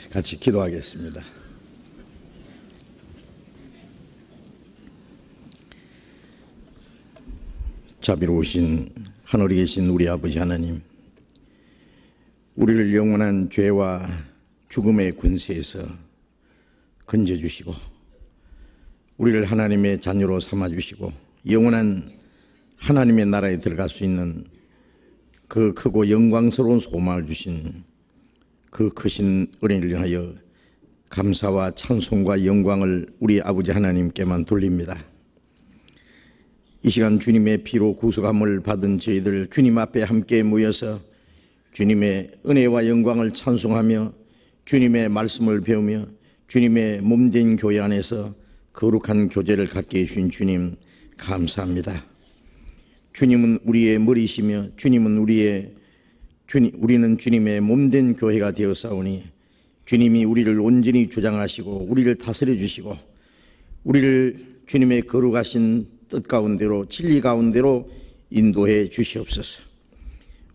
같이 기도하겠습니다. 자비로우신 하늘에 계신 우리 아버지 하나님, 우리를 영원한 죄와 죽음의 권세에서 건져주시고 우리를 하나님의 자녀로 삼아주시고 영원한 하나님의 나라에 들어갈 수 있는 그 크고 영광스러운 소망을 주신 그 크신 은혜를 위하여 감사와 찬송과 영광을 우리 아버지 하나님께만 돌립니다. 이 시간 주님의 피로 구속함을 받은 저희들 주님 앞에 함께 모여서 주님의 은혜와 영광을 찬송하며 주님의 말씀을 배우며 주님의 몸된 교회 안에서 거룩한 교제를 갖게 해주신 주님 감사합니다. 주님은 우리의 머리시며 우리는 주님의 몸된 교회가 되었사오니 주님이 우리를 온전히 주장하시고 우리를 다스려 주시고 우리를 주님의 거룩하신 뜻 가운데로 진리 가운데로 인도해 주시옵소서.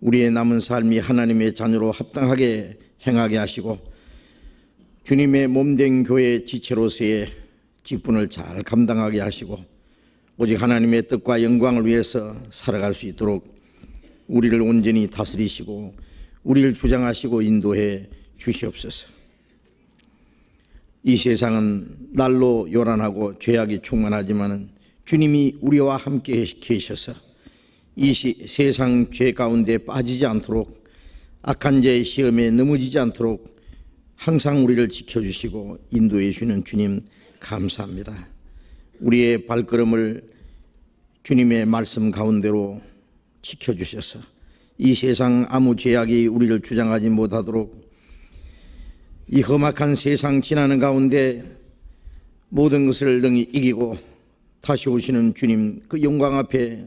우리의 남은 삶이 하나님의 자녀로 합당하게 행하게 하시고 주님의 몸된 교회의 지체로서의 직분을 잘 감당하게 하시고 오직 하나님의 뜻과 영광을 위해서 살아갈 수 있도록 우리를 온전히 다스리시고 우리를 주장하시고 인도해 주시옵소서. 이 세상은 날로 요란하고 죄악이 충만하지만 주님이 우리와 함께 계셔서 이 세상 죄 가운데 빠지지 않도록 악한 죄의 시험에 넘어지지 않도록 항상 우리를 지켜주시고 인도해 주시는 주님 감사합니다. 우리의 발걸음을 주님의 말씀 가운데로 지켜주셔서 이 세상 아무 죄악이 우리를 주장하지 못하도록 이 험악한 세상 지나는 가운데 모든 것을 능히 이기고 다시 오시는 주님 그 영광 앞에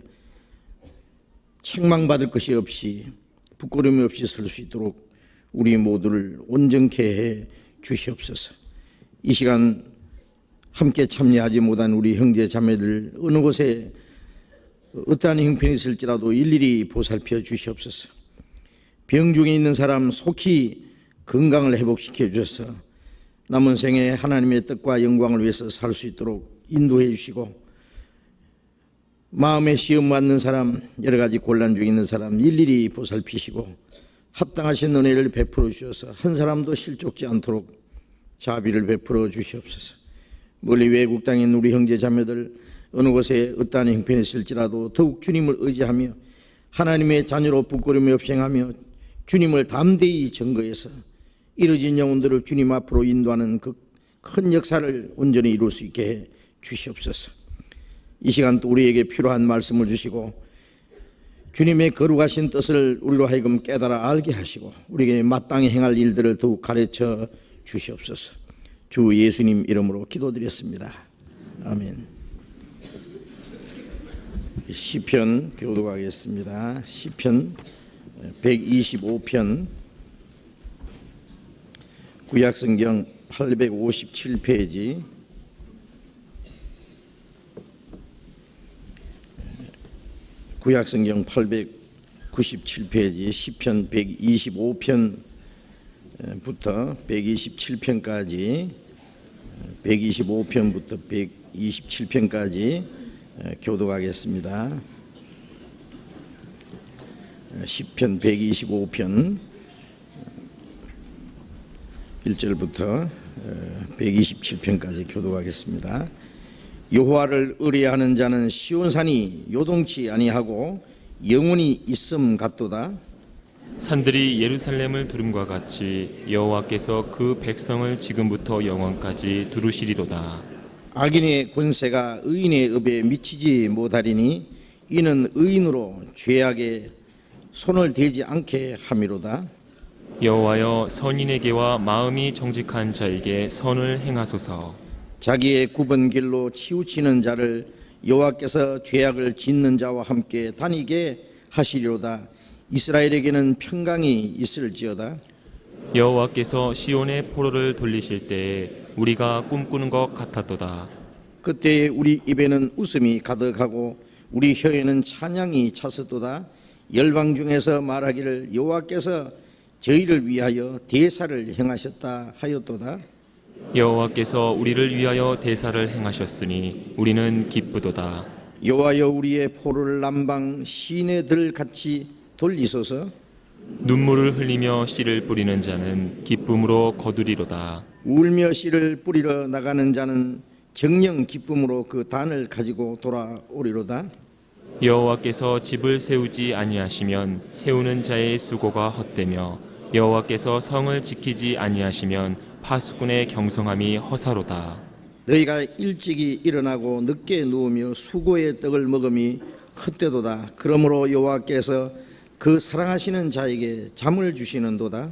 책망받을 것이 없이 부끄러움이 없이 설 수 있도록 우리 모두를 온전케 해 주시옵소서. 이 시간 함께 참여하지 못한 우리 형제 자매들 어느 곳에 어떠한 형편이 있을지라도 일일이 보살펴 주시옵소서. 병 중에 있는 사람 속히 건강을 회복시켜 주셔서 남은 생에 하나님의 뜻과 영광을 위해서 살 수 있도록 인도해 주시고 마음에 시험 받는 사람 여러 가지 곤란 중에 있는 사람 일일이 보살피시고 합당하신 은혜를 베풀어 주셔서 한 사람도 실족지 않도록 자비를 베풀어 주시옵소서. 멀리 외국 땅에 있는 우리 형제 자매들 어느 곳에 어떠한 형편이 있을지라도 더욱 주님을 의지하며 하나님의 자녀로 부끄러움이 없이 행하며 주님을 담대히 증거해서 이루어진 영혼들을 주님 앞으로 인도하는 그 큰 역사를 온전히 이룰 수 있게 해 주시옵소서. 이 시간 또 우리에게 필요한 말씀을 주시고 주님의 거룩하신 뜻을 우리로 하여금 깨달아 알게 하시고 우리에게 마땅히 행할 일들을 더욱 가르쳐 주시옵소서. 주 예수님 이름으로 기도드렸습니다. 아멘. 시편 교독하겠습니다. 시편 125편 구약성경 857페이지 구약성경 897페이지 시편 125편부터 127편까지 125편부터 127편까지 교독하겠습니다. 시편 125편 1절부터 127편까지 교독하겠습니다. 여호와를 의뢰하는 자는 시온산이 요동치 아니하고 영원히 있음 같도다. 산들이 예루살렘을 두름과 같이 여호와께서 그 백성을 지금부터 영원까지 두루시리로다. 악인의 권세가 의인의 업에 미치지 못하리니 이는 의인으로 죄악에 손을 대지 않게 함이로다. 여호와여 선인에게와 마음이 정직한 자에게 선을 행하소서. 자기의 굽은 길로 치우치는 자를 여호와께서 죄악을 짓는 자와 함께 다니게 하시리로다. 이스라엘에게는 평강이 있을지어다. 여호와께서 시온의 포로를 돌리실 때에 우리가 꿈꾸는 것 같았도다. 그때에 우리 입에는 웃음이 가득하고 우리 혀에는 찬양이 찼었도다. 열방 중에서 말하기를 여호와께서 저희를 위하여 대사를 행하셨다 하였도다. 여호와께서 우리를 위하여 대사를 행하셨으니 우리는 기쁘도다. 여호와여 우리의 포를 남방 시내들 같이 돌리소서. 눈물을 흘리며 씨를 뿌리는 자는 기쁨으로 거두리로다. 울며 씨를 뿌리러 나가는 자는 정령 기쁨으로 그 단을 가지고 돌아오리로다. 여호와께서 집을 세우지 아니하시면 세우는 자의 수고가 헛되며 여호와께서 성을 지키지 아니하시면 파수꾼의 경성함이 허사로다. 너희가 일찍이 일어나고 늦게 누우며 수고의 떡을 먹음이 헛되도다. 그러므로 여호와께서 그 사랑하시는 자에게 잠을 주시는도다.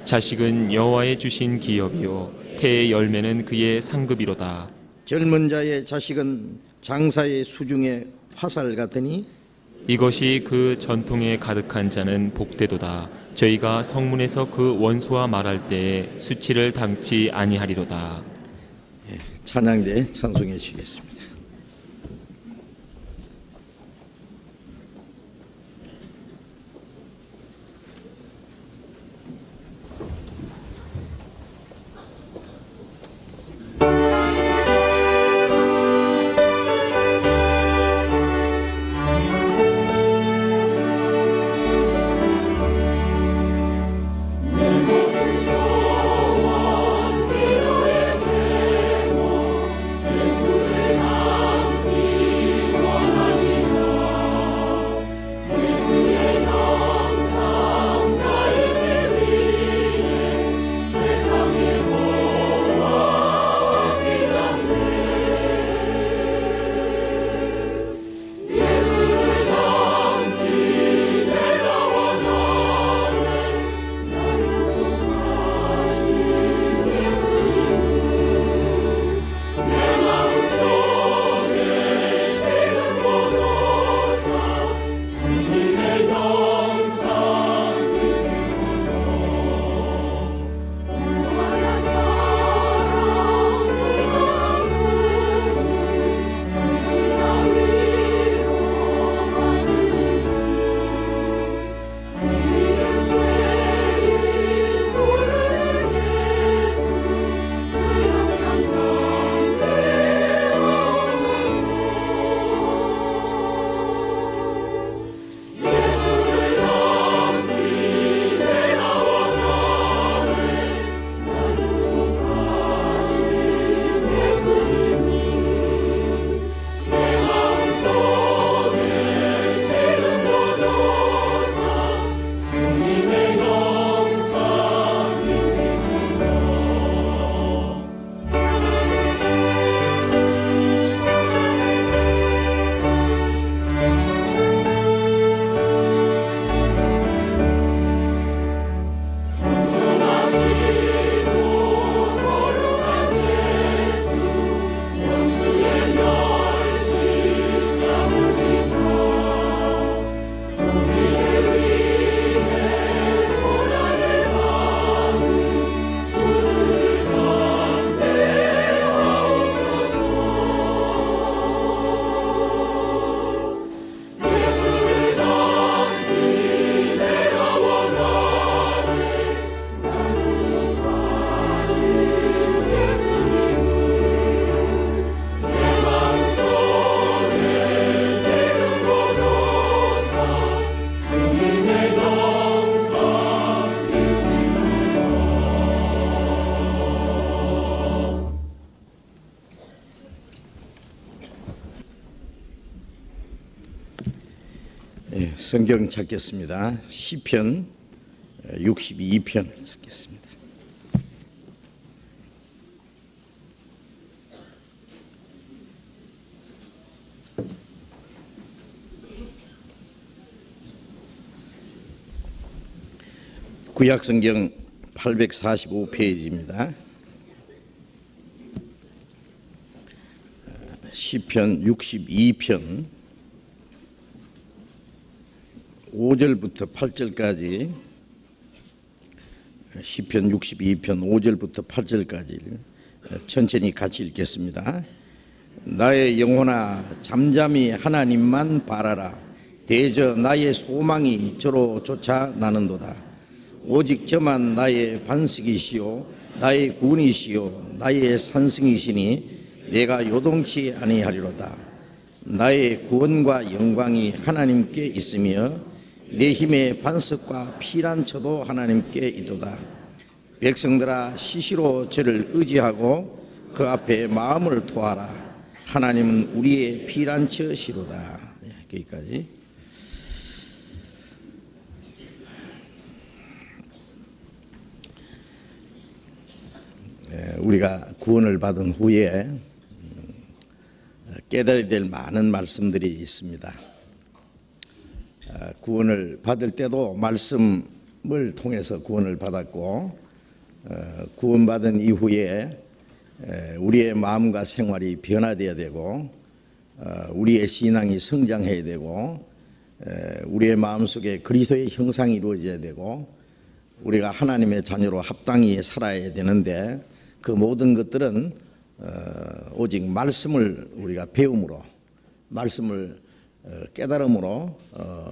자식은 여호와의 주신 기업이요 태의 열매는 그의 상급이로다. 젊은 자의 자식은 장사의 수중에 화살 같으니 이것이 그 전통에 가득한 자는 복되도다. 저희가 성문에서 그 원수와 말할 때에 수치를 당치 아니하리로다. 찬양대 찬송해 주시겠습니다. 성경 찾겠습니다. 시편 62편 찾겠습니다. 구약성경 845페이지입니다. 시편 62편 5절부터 8절까지 시편 62편 5절부터 8절까지를 천천히 같이 읽겠습니다. 나의 영혼아 잠잠히 하나님만 바라라. 대저 나의 소망이 저로 쫓아 나는도다. 오직 저만 나의 반석이시요 나의 구원이시요 나의 산성이시니 내가 요동치 아니하리로다. 나의 구원과 영광이 하나님께 있으며 내 힘의 반석과 피난처도 하나님께 있도다. 백성들아 시시로 저를 의지하고 그 앞에 마음을 토하라. 하나님은 우리의 피난처시로다. 여기까지. 우리가 구원을 받은 후에 깨달아야 될 많은 말씀들이 있습니다. 구원을 받을 때도 말씀을 통해서 구원을 받았고, 구원받은 이후에 우리의 마음과 생활이 변화되어야 되고, 우리의 신앙이 성장해야 되고, 우리의 마음속에 그리스도의 형상이 이루어져야 되고, 우리가 하나님의 자녀로 합당히 살아야 되는데, 그 모든 것들은 오직 말씀을 우리가 배움으로, 말씀을 깨달음으로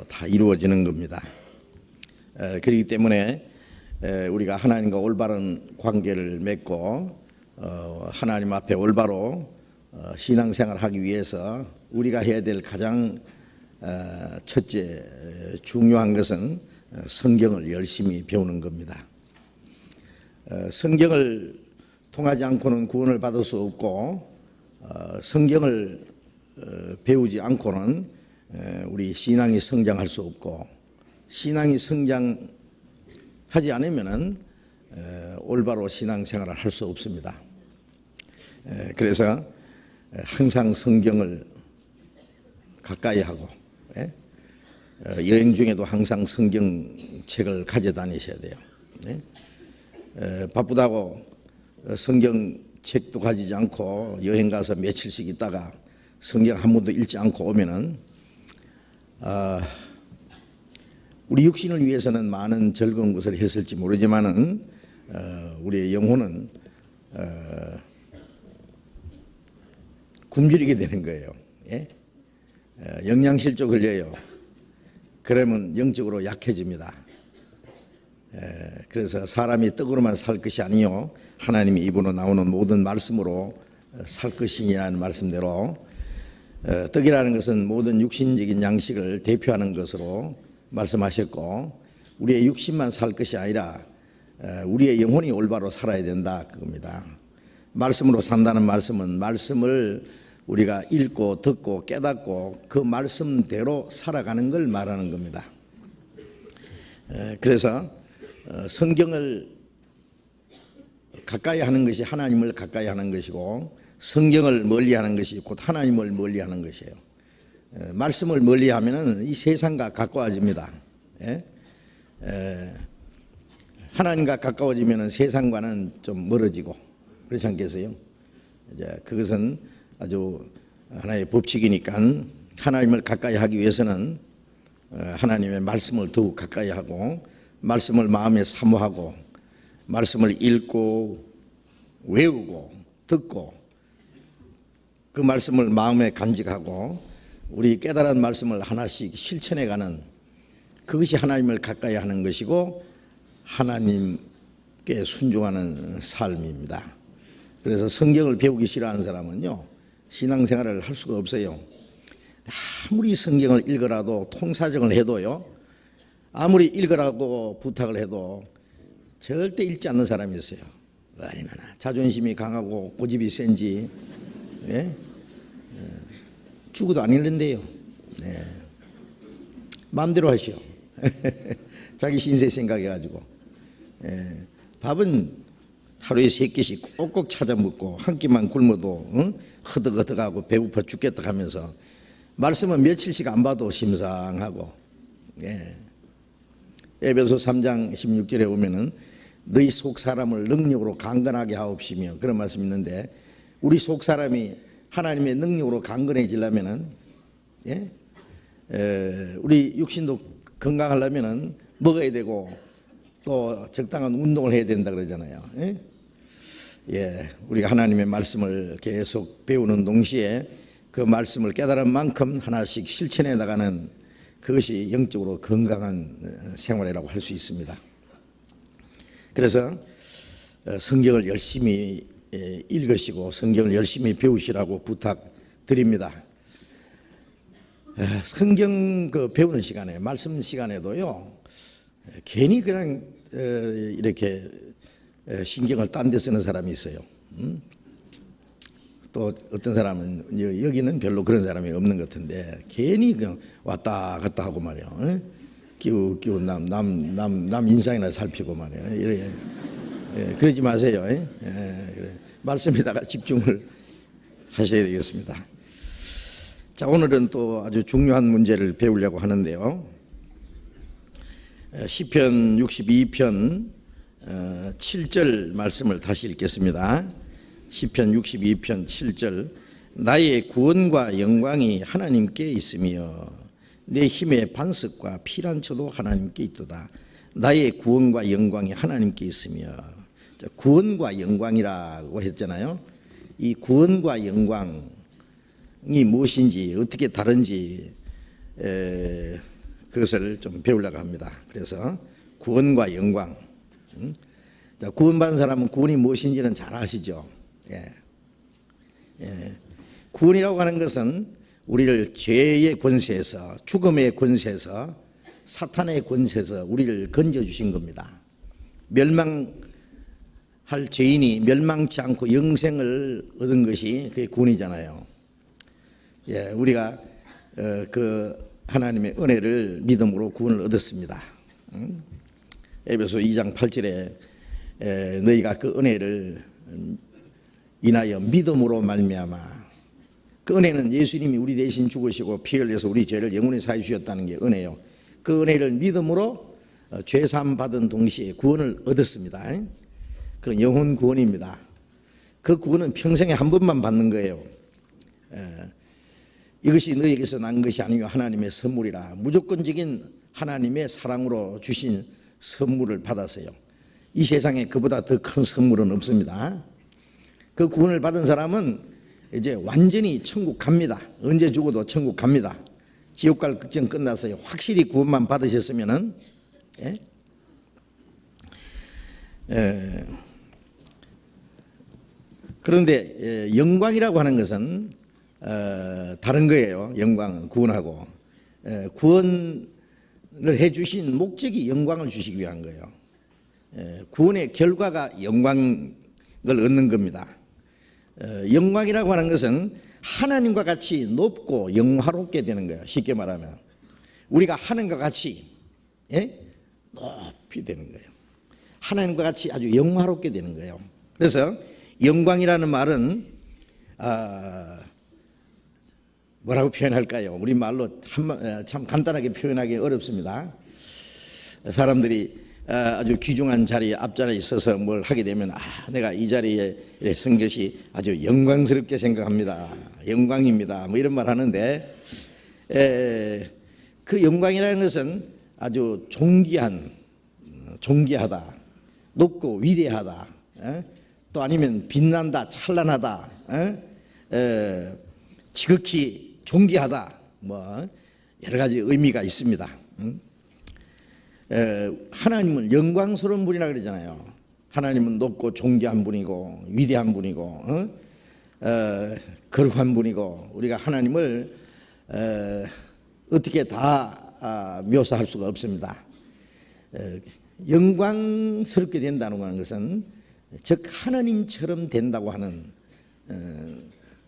다 이루어지는 겁니다. 그렇기 때문에 우리가 하나님과 올바른 관계를 맺고 하나님 앞에 올바로 신앙생활을 하기 위해서 우리가 해야 될 가장 첫째 중요한 것은 성경을 열심히 배우는 겁니다. 성경을 통하지 않고는 구원을 받을 수 없고, 성경을 배우지 않고는 우리 신앙이 성장할 수 없고, 신앙이 성장하지 않으면은 올바로 신앙생활을 할 수 없습니다. 그래서 항상 성경을 가까이 하고, 여행 중에도 항상 성경책을 가져다니셔야 돼요. 바쁘다고 성경책도 가지지 않고 여행 가서 며칠씩 있다가 성경 한 번도 읽지 않고 오면은 우리 육신을 위해서는 많은 즐거운 것을 했을지 모르지만은 우리의 영혼은 굶주리게 되는 거예요. 영양실조 걸려요. 그러면 영적으로 약해집니다. 그래서 사람이 떡으로만 살 것이 아니요 하나님의 입으로 나오는 모든 말씀으로 살 것이라는 말씀대로, 떡이라는 것은 모든 육신적인 양식을 대표하는 것으로 말씀하셨고, 우리의 육신만 살 것이 아니라 우리의 영혼이 올바로 살아야 된다 그겁니다. 말씀으로 산다는 말씀은 말씀을 우리가 읽고 듣고 깨닫고 그 말씀대로 살아가는 걸 말하는 겁니다. 그래서 성경을 가까이 하는 것이 하나님을 가까이 하는 것이고, 성경을 멀리하는 것이 곧 하나님을 멀리하는 것이에요. 말씀을 멀리하면은 이 세상과 가까워집니다. 하나님과 가까워지면은 세상과는 좀 멀어지고, 그렇지 않겠어요? 이제 그것은 아주 하나의 법칙이니까 하나님을 가까이 하기 위해서는 하나님의 말씀을 더욱 가까이 하고, 말씀을 마음에 사모하고, 말씀을 읽고 외우고 듣고 그 말씀을 마음에 간직하고 우리 깨달은 말씀을 하나씩 실천해가는, 그것이 하나님을 가까이 하는 것이고 하나님께 순종하는 삶입니다. 그래서 성경을 배우기 싫어하는 사람은요 신앙생활을 할 수가 없어요. 아무리 성경을 읽으라도, 통사정을 해도요, 아무리 읽으라고 부탁을 해도 절대 읽지 않는 사람이 있어요. 얼마나 자존심이 강하고 고집이 센지 죽어도 안 읽는데요. 마음대로 하시오. 자기 신세 생각해가지고. 밥은 하루에 3끼씩 꼭꼭 찾아 먹고 한 끼만 굶어도 허덕허덕하고 배고파 죽겠다 하면서, 말씀은 며칠씩 안 봐도 심상하고. 에베소 3장 16절에 보면은 너희 속 사람을 능력으로 강건하게 하옵시며, 그런 말씀이 있는데, 우리 속 사람이 하나님의 능력으로 강건해지려면은, 우리 육신도 건강하려면은 먹어야 되고 또 적당한 운동을 해야 된다 그러잖아요. 우리가 하나님의 말씀을 계속 배우는 동시에 그 말씀을 깨달은 만큼 하나씩 실천해 나가는, 그것이 영적으로 건강한 생활이라고 할 수 있습니다. 그래서 성경을 열심히 읽으시고 성경을 열심히 배우시라고 부탁드립니다. 성경 배우는 시간에, 말씀 시간에도요, 괜히 그냥 이렇게 신경을 딴 데 쓰는 사람이 있어요. 또 어떤 사람은 여기는 별로 그런 사람이 없는 것 같은데 괜히 그냥 왔다 갔다 하고 말이에요. 끼우 남 인상이나 살피고 말이에요. 이렇게 그러지 마세요. 그래. 말씀에다가 집중을 하셔야 되겠습니다. 자, 오늘은 또 아주 중요한 문제를 배우려고 하는데요. 시편 62편 7절 말씀을 다시 읽겠습니다. 시편 62편 7절. 나의 구원과 영광이 하나님께 있으며 내 힘의 반석과 피난처도 하나님께 있도다. 나의 구원과 영광이 하나님께 있으며. 자, 구원과 영광이라고 했잖아요. 이 구원과 영광이 무엇인지, 어떻게 다른지 그것을 좀 배우려고 합니다. 그래서 구원과 영광. 자, 구원받은 사람은 구원이 무엇인지는 잘 아시죠? 구원이라고 하는 것은 우리를 죄의 권세에서, 죽음의 권세에서, 사탄의 권세에서 우리를 건져주신 겁니다. 멸망할 죄인이 멸망치 않고 영생을 얻은 것이 그게 구원이잖아요. 우리가 그 하나님의 은혜를 믿음으로 구원을 얻었습니다. 에베소 2장 8절에 너희가 그 은혜를 인하여 믿음으로 말미암아. 그 은혜는 예수님이 우리 대신 죽으시고 피 흘려서 우리 죄를 영원히 사해 주셨다는 게 은혜요. 그 은혜를 믿음으로 죄사함 받은 동시에 구원을 얻었습니다. 그 영혼 구원입니다. 그 구원은 평생에 한 번만 받는 거예요. 이것이 너희에게서 난 것이 아니요 하나님의 선물이라. 무조건적인 하나님의 사랑으로 주신 선물을 받았어요. 이 세상에 그보다 더 큰 선물은 없습니다. 그 구원을 받은 사람은 이제 완전히 천국 갑니다. 언제 죽어도 천국 갑니다. 지옥 갈 걱정 끝났어요. 확실히 구원만 받으셨으면은. 그런데 영광이라고 하는 것은 다른 거예요. 영광은 구원하고. 구원을 해주신 목적이 영광을 주시기 위한 거예요. 구원의 결과가 영광을 얻는 겁니다. 영광이라고 하는 것은 하나님과 같이 높고 영화롭게 되는 거예요. 쉽게 말하면 우리가 하나님과 같이 높이 되는 거예요. 하나님과 같이 아주 영화롭게 되는 거예요. 그래서 영광이라는 말은 뭐라고 표현할까요? 우리 말로 참 간단하게 표현하기 어렵습니다. 사람들이 아주 귀중한 자리에 앞자리에 있어서 뭘 하게 되면 내가 이 자리에 선 것이 아주 영광스럽게 생각합니다. 영광입니다. 뭐 이런 말 하는데 그 영광이라는 것은 아주 존귀하다, 높고 위대하다, 또 아니면 빛난다, 찬란하다, 지극히 존귀하다, 뭐 여러 가지 의미가 있습니다. 하나님은 영광스러운 분이라 그러잖아요. 하나님은 높고 존귀한 분이고 위대한 분이고 거룩한 분이고 우리가 하나님을 어떻게 다 묘사할 수가 없습니다. 영광스럽게 된다는 것은 즉 하나님처럼 된다고 하는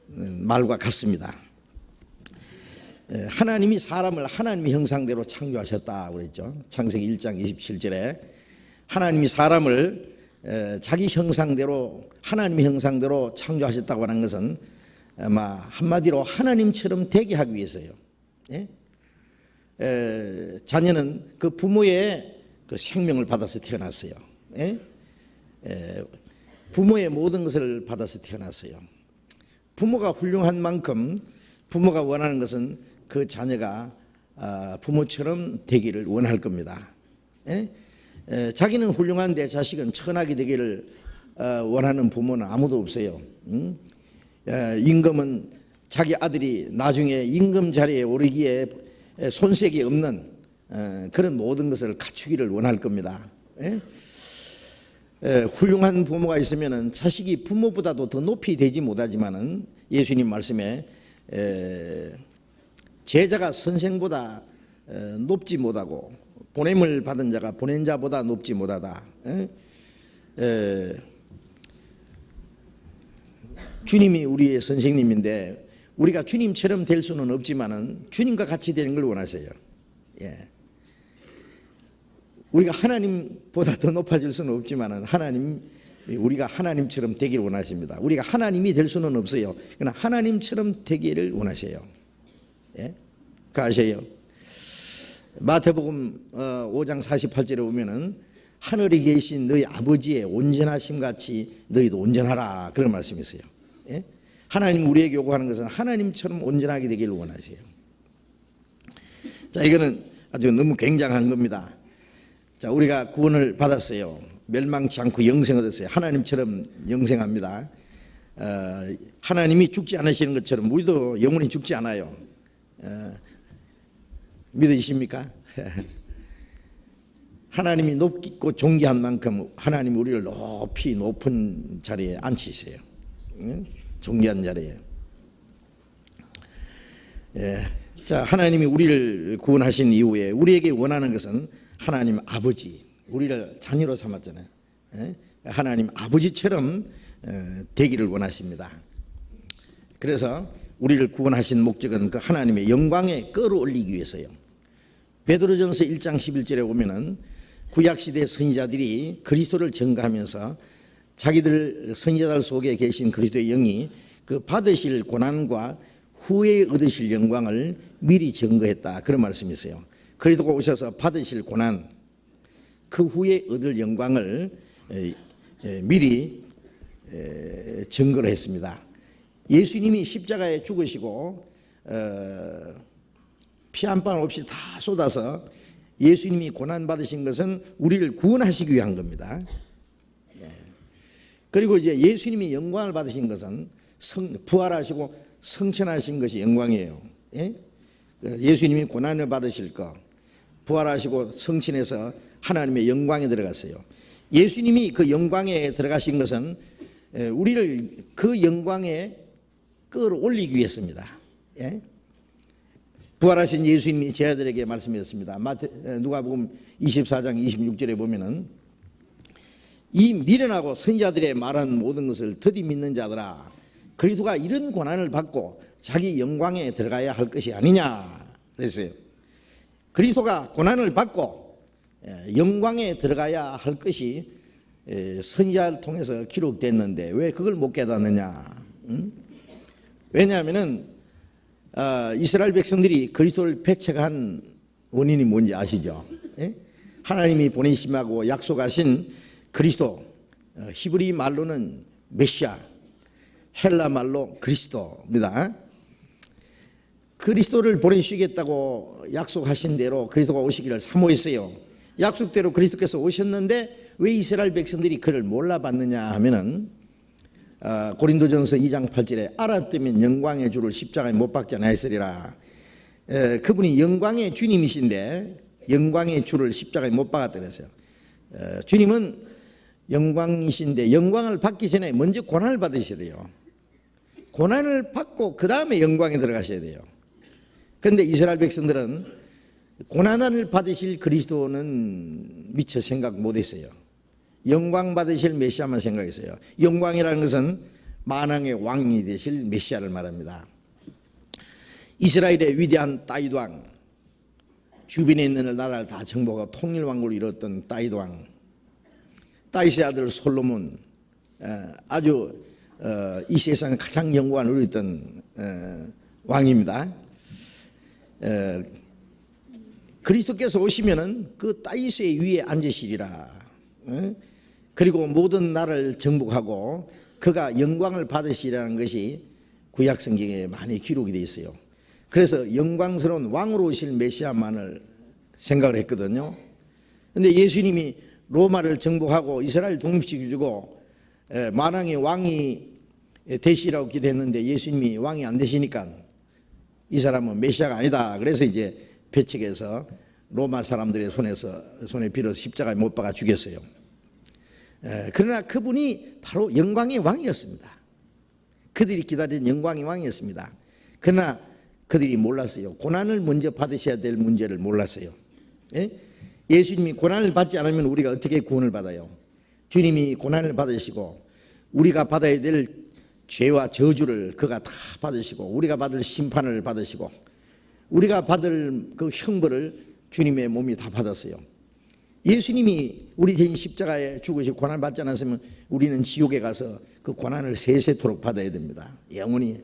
말과 같습니다. 하나님이 사람을 하나님의 형상대로 창조하셨다고 그랬죠. 창세기 1장 27절에 하나님이 사람을 자기 형상대로 하나님의 형상대로 창조하셨다고 하는 것은 아마 한마디로 하나님처럼 되게 하기 위해서요. 자녀는 그 부모의 그 생명을 받아서 태어났어요. 부모의 모든 것을 받아서 태어났어요. 부모가 훌륭한 만큼 부모가 원하는 것은 그 자녀가 부모처럼 되기를 원할 겁니다. 자기는 훌륭한데 자식은 천하게 되기를 원하는 부모는 아무도 없어요. 임금은 자기 아들이 나중에 임금 자리에 오르기에 손색이 없는 그런 모든 것을 갖추기를 원할 겁니다. 훌륭한 부모가 있으면은 자식이 부모보다도 더 높이 되지 못하지만은 예수님 말씀에 제자가 선생보다 높지 못하고 보냄을 받은 자가 보낸 자보다 높지 못하다. 주님이 우리의 선생님인데 우리가 주님처럼 될 수는 없지만은 주님과 같이 되는 걸 원하세요. 예. 우리가 하나님보다 더 높아질 수는 없지만은 우리가 하나님처럼 되기를 원하십니다. 우리가 하나님이 될 수는 없어요. 그러나 하나님처럼 되기를 원하세요. 예? 그 아세요? 마태복음 5장 48절에 보면은 하늘에 계신 너희 아버지의 온전하심 같이 너희도 온전하라, 그런 말씀이 있어요. 예? 하나님 우리에게 요구하는 것은 하나님처럼 온전하게 되기를 원하세요. 자, 이거는 아주 너무 굉장한 겁니다. 자, 우리가 구원을 받았어요. 멸망치 않고 영생 얻었어요. 하나님처럼 영생합니다. 하나님이 죽지 않으시는 것처럼 우리도 영원히 죽지 않아요. 믿으십니까? 하나님이 높고 존귀한 만큼 하나님이 우리를 높이 높은 자리에 앉히세요. 존귀한 자리에. 자, 하나님이 우리를 구원하신 이후에 우리에게 원하는 것은 하나님 아버지, 우리를 자녀로 삼았잖아요. 하나님 아버지처럼 되기를 원하십니다. 그래서 우리를 구원하신 목적은 그 하나님의 영광에 끌어올리기 위해서요. 베드로전서 1장 11절에 보면은 구약시대 선지자들이 그리스도를 전가하면서 자기들 선지자들 속에 계신 그리스도의 영이 그 받으실 고난과 후에 얻으실 영광을 미리 증거했다, 그런 말씀이 있어요. 그리스도가 오셔서 받으실 고난, 그 후에 얻을 영광을 미리 증거를 했습니다. 예수님이 십자가에 죽으시고 피 한 방울 없이 다 쏟아서 예수님이 고난 받으신 것은 우리를 구원하시기 위한 겁니다. 그리고 이제 예수님이 영광을 받으신 것은 부활하시고 성천하신 것이 영광이에요. 예수님이 고난을 받으실 것, 부활하시고 성천해서 하나님의 영광에 들어갔어요. 예수님이 그 영광에 들어가신 것은 우리를 그 영광에 끌어올리기 위해서입니다. 부활하신 예수님이 제 아들에게 말씀하셨습니다. 누가복음 24장 26절에 보면은 이 미련하고 선지자들의 말한 모든 것을 더디 믿는 자들아, 그리스도가 이런 고난을 받고 자기 영광에 들어가야 할 것이 아니냐 그랬어요. 그리스도가 고난을 받고 영광에 들어가야 할 것이 선지자를 통해서 기록됐는데 왜 그걸 못 깨닫느냐? 왜냐하면은 이스라엘 백성들이 그리스도를 배척한 원인이 뭔지 아시죠? 하나님이 보내심하고 약속하신 그리스도, 히브리 말로는 메시아, 헬라 말로 그리스도입니다. 그리스도를 보내시겠다고 약속하신 대로 그리스도가 오시기를 사모했어요. 약속대로 그리스도께서 오셨는데 왜 이스라엘 백성들이 그를 몰라봤느냐 하면은 고린도전서 2장 8절에 알았다면 영광의 주를 십자가에 못 박지 않았으리라. 그분이 영광의 주님이신데 영광의 주를 십자가에 못 박았다 그랬어요. 주님은 영광이신데 영광을 받기 전에 먼저 고난을 받으셔야 돼요. 고난을 받고 그 다음에 영광에 들어가셔야 돼요. 그런데 이스라엘 백성들은 고난을 받으실 그리스도는 미처 생각 못했어요. 영광 받으실 메시아만 생각했어요. 영광이라는 것은 만왕의 왕이 되실 메시아를 말합니다. 이스라엘의 위대한 다윗 왕, 주변에 있는 나라를 다 정복하고 통일왕국을 이뤘던 다윗 왕, 다윗의 아들 솔로몬, 아주 이 세상에 가장 영광을 누렸던 왕입니다. 그리스도께서 오시면은 그 다윗의 위에 앉으시리라. 그리고 모든 나라를 정복하고 그가 영광을 받으시라는 것이 구약 성경에 많이 기록이 되어 있어요. 그래서 영광스러운 왕으로 오실 메시아만을 생각을 했거든요. 그런데 예수님이 로마를 정복하고 이스라엘 독립시켜주고 만왕의 왕이 되시라고 기도했는데 예수님이 왕이 안 되시니까 이 사람은 메시아가 아니다. 그래서 이제 배척해서 로마 사람들의 손에 빌어서 십자가에 못 박아 죽였어요. 그러나 그분이 바로 영광의 왕이었습니다. 그들이 기다린 영광의 왕이었습니다. 그러나 그들이 몰랐어요. 고난을 먼저 받으셔야 될 문제를 몰랐어요. 예수님이 고난을 받지 않으면 우리가 어떻게 구원을 받아요? 주님이 고난을 받으시고 우리가 받아야 될 죄와 저주를 그가 다 받으시고 우리가 받을 심판을 받으시고 우리가 받을 그 형벌을 주님의 몸이 다 받았어요. 예수님이 우리 대신 십자가에 죽으시고 고난을 받지 않았으면 우리는 지옥에 가서 그 고난을 세세토록 받아야 됩니다. 영원히.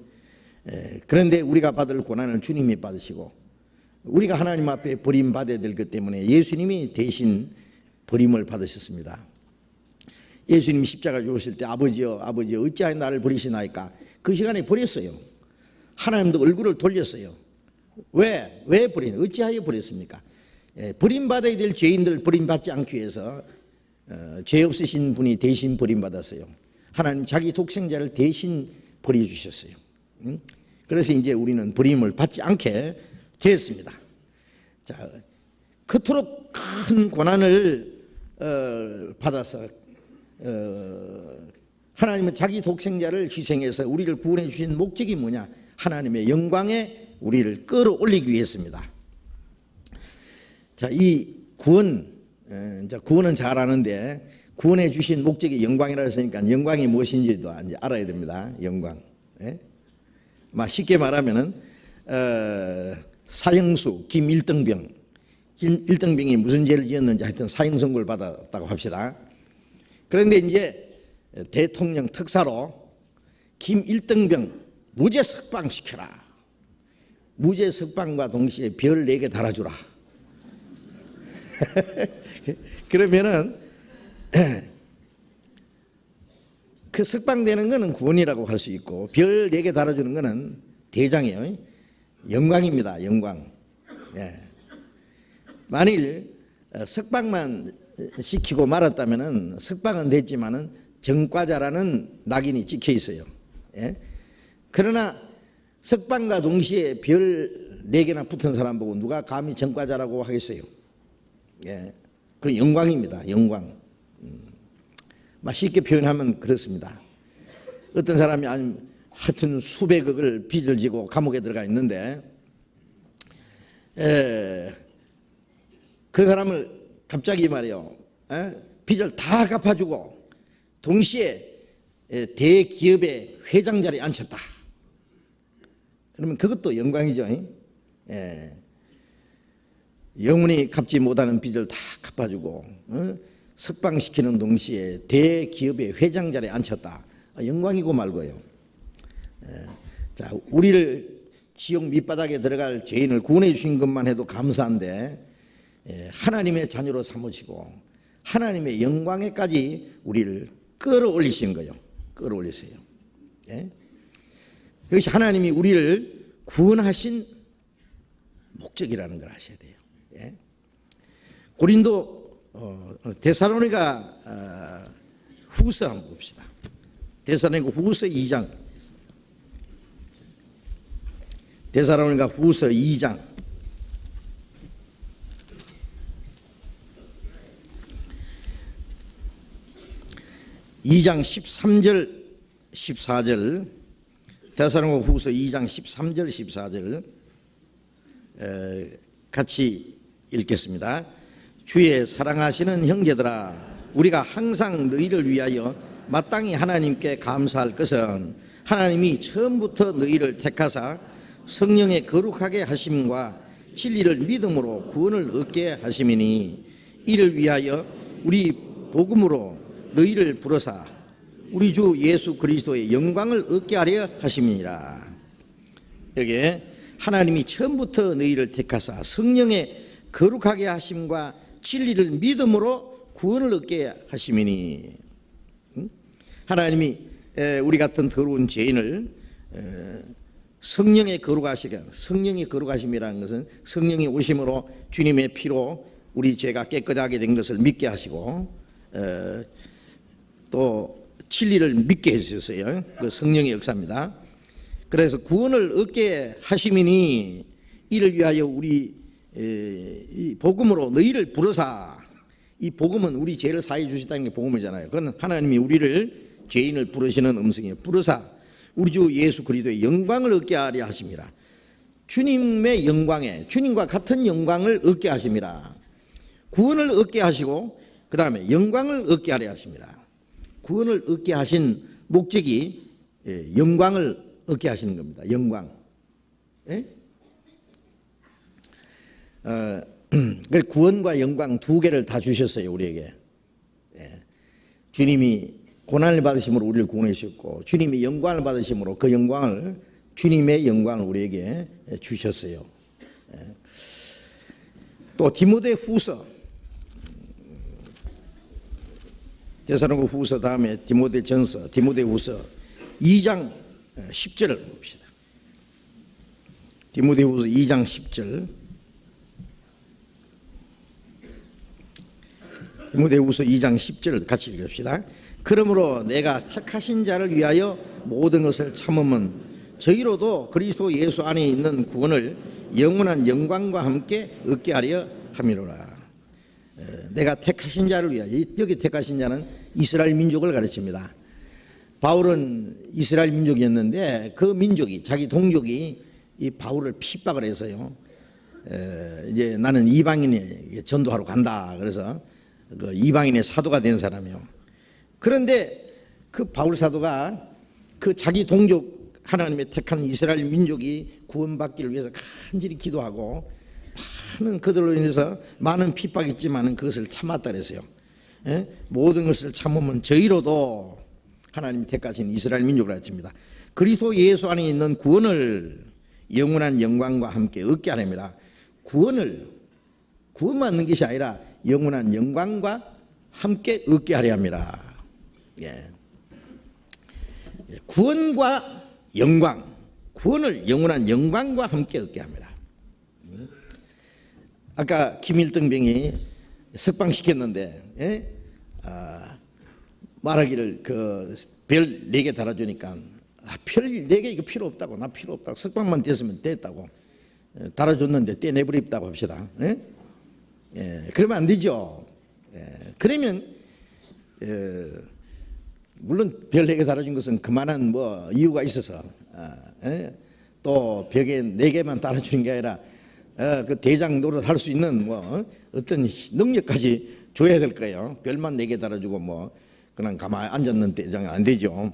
그런데 우리가 받을 고난을 주님이 받으시고 우리가 하나님 앞에 버림받아야 될 것 때문에 예수님이 대신 버림을 받으셨습니다. 예수님이 십자가 죽으실 때 아버지여 어찌하여 나를 버리시나이까 그 시간에 버렸어요. 하나님도 얼굴을 돌렸어요. 왜 버리냐? 어찌하여 버렸습니까? 버림받아야 될 죄인들 버림받지 않기 위해서 죄 없으신 분이 대신 버림받았어요. 하나님 자기 독생자를 대신 버려주셨어요. 그래서 이제 우리는 버림을 받지 않게 되었습니다. 자, 그토록 큰 고난을 받아서 하나님은 자기 독생자를 희생해서 우리를 구원해 주신 목적이 뭐냐? 하나님의 영광에 우리를 끌어올리기 위해서입니다. 자, 이 구원은 잘 아는데 구원해 주신 목적이 영광이라 했으니까 영광이 무엇인지도 이제 알아야 됩니다. 영광. 쉽게 말하면은 사형수 김일등병이 무슨 죄를 지었는지 하여튼 사형 선고를 받았다고 합시다. 그런데 이제 대통령 특사로 김일등병 무죄 석방시켜라. 무죄 석방과 동시에 별 4개 달아주라. 그러면은 그 석방되는 거는 구원이라고 할 수 있고 별 4개 달아주는 거는 대장이에요. 영광입니다. 영광. 만일 석방만 시키고 말았다면은 석방은 됐지만은 정과자라는 낙인이 찍혀 있어요. 그러나 석방과 동시에 별 4개나 붙은 사람 보고 누가 감히 정과자라고 하겠어요? 그 영광입니다. 영광. 쉽게 표현하면 그렇습니다. 어떤 사람이 하여튼 수백억을 빚을 지고 감옥에 들어가 있는데 그 사람을 갑자기 말이요 빚을 다 갚아주고 동시에 대기업의 회장 자리에 앉혔다. 그러면 그것도 영광이죠. 영원히 갚지 못하는 빚을 다 갚아주고 석방시키는 동시에 대기업의 회장 자리에 앉혔다. 영광이고 말고요. 자, 우리를 지옥 밑바닥에 들어갈 죄인을 구원해 주신 것만 해도 감사한데 하나님의 자녀로 삼으시고 하나님의 영광에까지 우리를 끌어올리신 거예요. 끌어올리세요. 그것이 하나님이 우리를 구원하신 목적이라는 걸 아셔야 돼요. 고린도 데살로니가 후서 한번 봅시다. 데살로니가 후서 2장. 데살로니가 후서 2장. 2장 13절 14절 데살로니가 후서 2장 13절 14절 같이 읽겠습니다. 주의 사랑하시는 형제들아 우리가 항상 너희를 위하여 마땅히 하나님께 감사할 것은 하나님이 처음부터 너희를 택하사 성령의 거룩하게 하심과 진리를 믿음으로 구원을 얻게 하심이니 이를 위하여 우리 복음으로 너희를 부르사 우리 주 예수 그리스도의 영광을 얻게 하려 하심이니라. 여기에 하나님이 처음부터 너희를 택하사 성령의 거룩하게 하심과 진리를 믿음으로 구원을 얻게 하심이니 하나님이 우리 같은 더러운 죄인을 성령의 거룩하시게 성령의 거룩하심이라는 것은 성령이 오심으로 주님의 피로 우리 죄가 깨끗하게 된 것을 믿게 하시고 또 진리를 믿게 해주셨어요. 그 성령의 역사입니다. 그래서 구원을 얻게 하심이니 이를 위하여 우리 이 복음으로 너희를 부르사 이 복음은 우리 죄를 사해 주시다는 게 복음이잖아요. 그건 하나님이 우리를 죄인을 부르시는 음성이에요. 부르사 우리 주 예수 그리스도의 영광을 얻게 하려 하심이라. 주님의 영광에, 주님과 같은 영광을 얻게 하심이라. 구원을 얻게 하시고 그 다음에 영광을 얻게 하려 하십니다. 구원을 얻게 하신 목적이 영광을 얻게 하시는 겁니다. 영광. 예? 구원과 영광 두 개를 다 주셨어요, 우리에게. 예. 주님이 고난을 받으심으로 우리를 구원해 주셨고, 주님이 영광을 받으심으로 그 영광을, 주님의 영광을 우리에게 주셨어요. 예. 또 디모데 후서, 데살로니가 후서 다음에 디모데 전서, 디모데 후서 2장 10절을 봅시다. 디모데 후서 2장 10절. 디모데 후서 2장 10절을 같이 읽읍시다. 그러므로 내가 택하신 자를 위하여 모든 것을 참으면 저희로도 그리스도 예수 안에 있는 구원을 영원한 영광과 함께 얻게 하려 함이로라. 내가 택하신 자를 위하여, 여기 택하신 자는 이스라엘 민족을 가르칩니다. 바울은 이스라엘 민족이었는데 그 민족이, 자기 동족이 이 바울을 핍박을 해서요, 이제 나는 이방인에 전도하러 간다. 그래서 그 이방인의 사도가 된 사람이요. 그런데 그 바울 사도가 그 자기 동족, 하나님의 택한 이스라엘 민족이 구원받기를 위해서 간절히 기도하고 많은 그들로 인해서 많은 핍박이 있지만 그것을 참았다 그랬어요. 예? 모든 것을 참으면 저희로도 하나님이 택하신 이스라엘 민족을 가르칩니다. 그리스도 예수 안에 있는 구원을 영원한 영광과 함께 얻게 하렵니다. 구원만 얻는 것이 아니라 영원한 영광과 함께 얻게 하려 합니다. 예. 구원과 영광, 구원을 영원한 영광과 함께 얻게 합니다. 아까 김일등병이 석방시켰는데, 예? 말하기를 그 별 4개 달아주니까 별 4개 이거 필요 없다고, 나 필요 없다고, 석방만 됐으면 됐다고 달아줬는데 떼내버립다고 합시다. 예? 예, 그러면 안 되죠. 예, 그러면 물론 별 4개 달아준 것은 그만한 뭐 이유가 있어서 예? 또 벽에 4개만 달아주는 게 아니라 그 대장 노릇할 수 있는 뭐 어떤 능력까지 줘야 될 거예요. 별만 4개 달아주고 뭐 그냥 가만히 앉았는 대장은 안 되죠.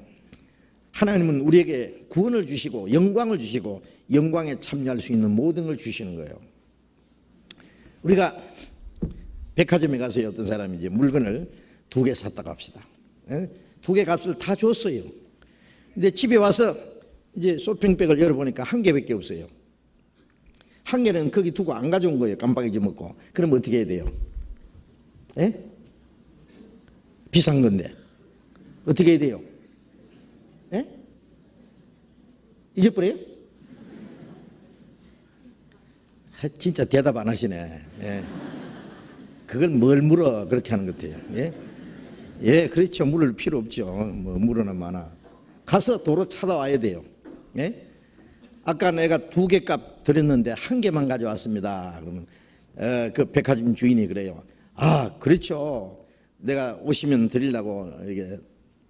하나님은 우리에게 구원을 주시고 영광을 주시고 영광에 참여할 수 있는 모든 걸 주시는 거예요. 우리가 백화점에 가서 어떤 사람이 이제 물건을 2개 샀다고 합시다. 2개 값을 다 줬어요. 근데 집에 와서 이제 쇼핑백을 열어보니까 1개밖에 없어요. 1개는 거기 두고 안 가져온 거예요. 깜빡 잊어먹고. 그럼 어떻게 해야 돼요? 예? 비싼 건데 어떻게 해야 돼요? 예? 잊어버려요? 진짜 대답 안 하시네. 예. 그걸 뭘 물어 그렇게 하는 것 같아요. 예? 예, 그렇죠. 물을 필요 없죠. 뭐 물어나 마나. 가서 도로 찾아와야 돼요. 예? 아까 내가 2개 값 드렸는데 1개만 가져왔습니다. 그러면 그 백화점 주인이 그래요. 아, 그렇죠. 내가 오시면 드리려고 이게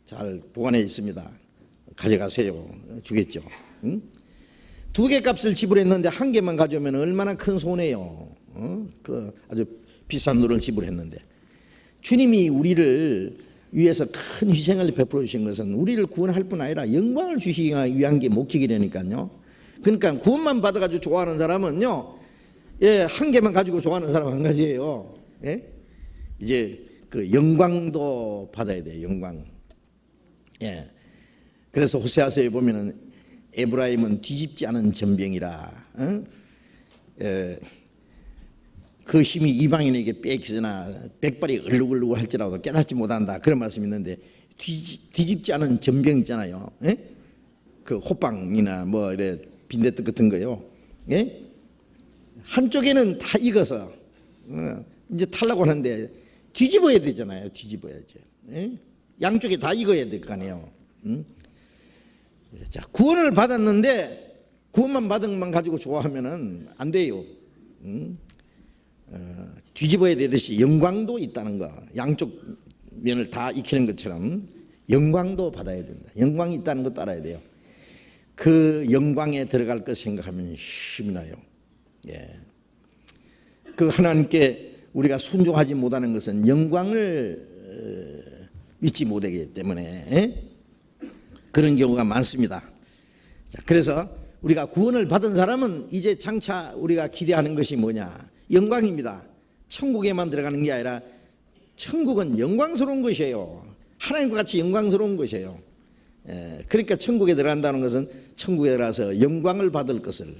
잘 보관해 있습니다. 가져가세요. 주겠죠. 응? 2개 값을 지불했는데 1개만 가져오면 얼마나 큰 손해요. 그 아주 비싼 돈을 지불했는데. 주님이 우리를 위해서 큰 희생을 베풀어 주신 것은 우리를 구원할 뿐 아니라 영광을 주시기 위한 게 목적이라니까요. 그러니까 구원만 받아가지고 좋아하는 사람은요, 예, 1개만 가지고 좋아하는 사람 한 가지예요. 예? 이제 그 영광도 받아야 돼요. 영광. 예. 그래서 호세아서에 보면은 에브라임은 뒤집지 않은 전병이라. 예. 그 힘이 이방인에게 뺏기거나 백발이 얼룩얼룩 할지라도 깨닫지 못한다. 그런 말씀이 있는데 뒤집지 않은 전병 있잖아요. 예? 그 호빵이나 뭐 이래 빈대떡 같은 거요. 예? 한쪽에는 다 익어서 이제 타려고 하는데 뒤집어야 되잖아요. 뒤집어야죠. 예? 양쪽에 다 익어야 될 거 아니에요. 자, 구원을 받았는데 구원만 받은 것만 가지고 좋아하면은 안 돼요. 뒤집어야 되듯이 영광도 있다는 거, 양쪽 면을 다 익히는 것처럼 영광도 받아야 된다. 영광이 있다는 것도 알아야 돼요. 그 영광에 들어갈 것 생각하면 힘이 나요. 예. 그 하나님께 우리가 순종하지 못하는 것은 영광을 믿지 못하기 때문에 그런 경우가 많습니다. 자, 그래서 우리가 구원을 받은 사람은 이제 장차 우리가 기대하는 것이 뭐냐? 영광입니다. 천국에만 들어가는 게 아니라 천국은 영광스러운 것이에요. 하나님과 같이 영광스러운 것이에요. 그러니까 천국에 들어간다는 것은 천국에 들어가서 영광을 받을 것을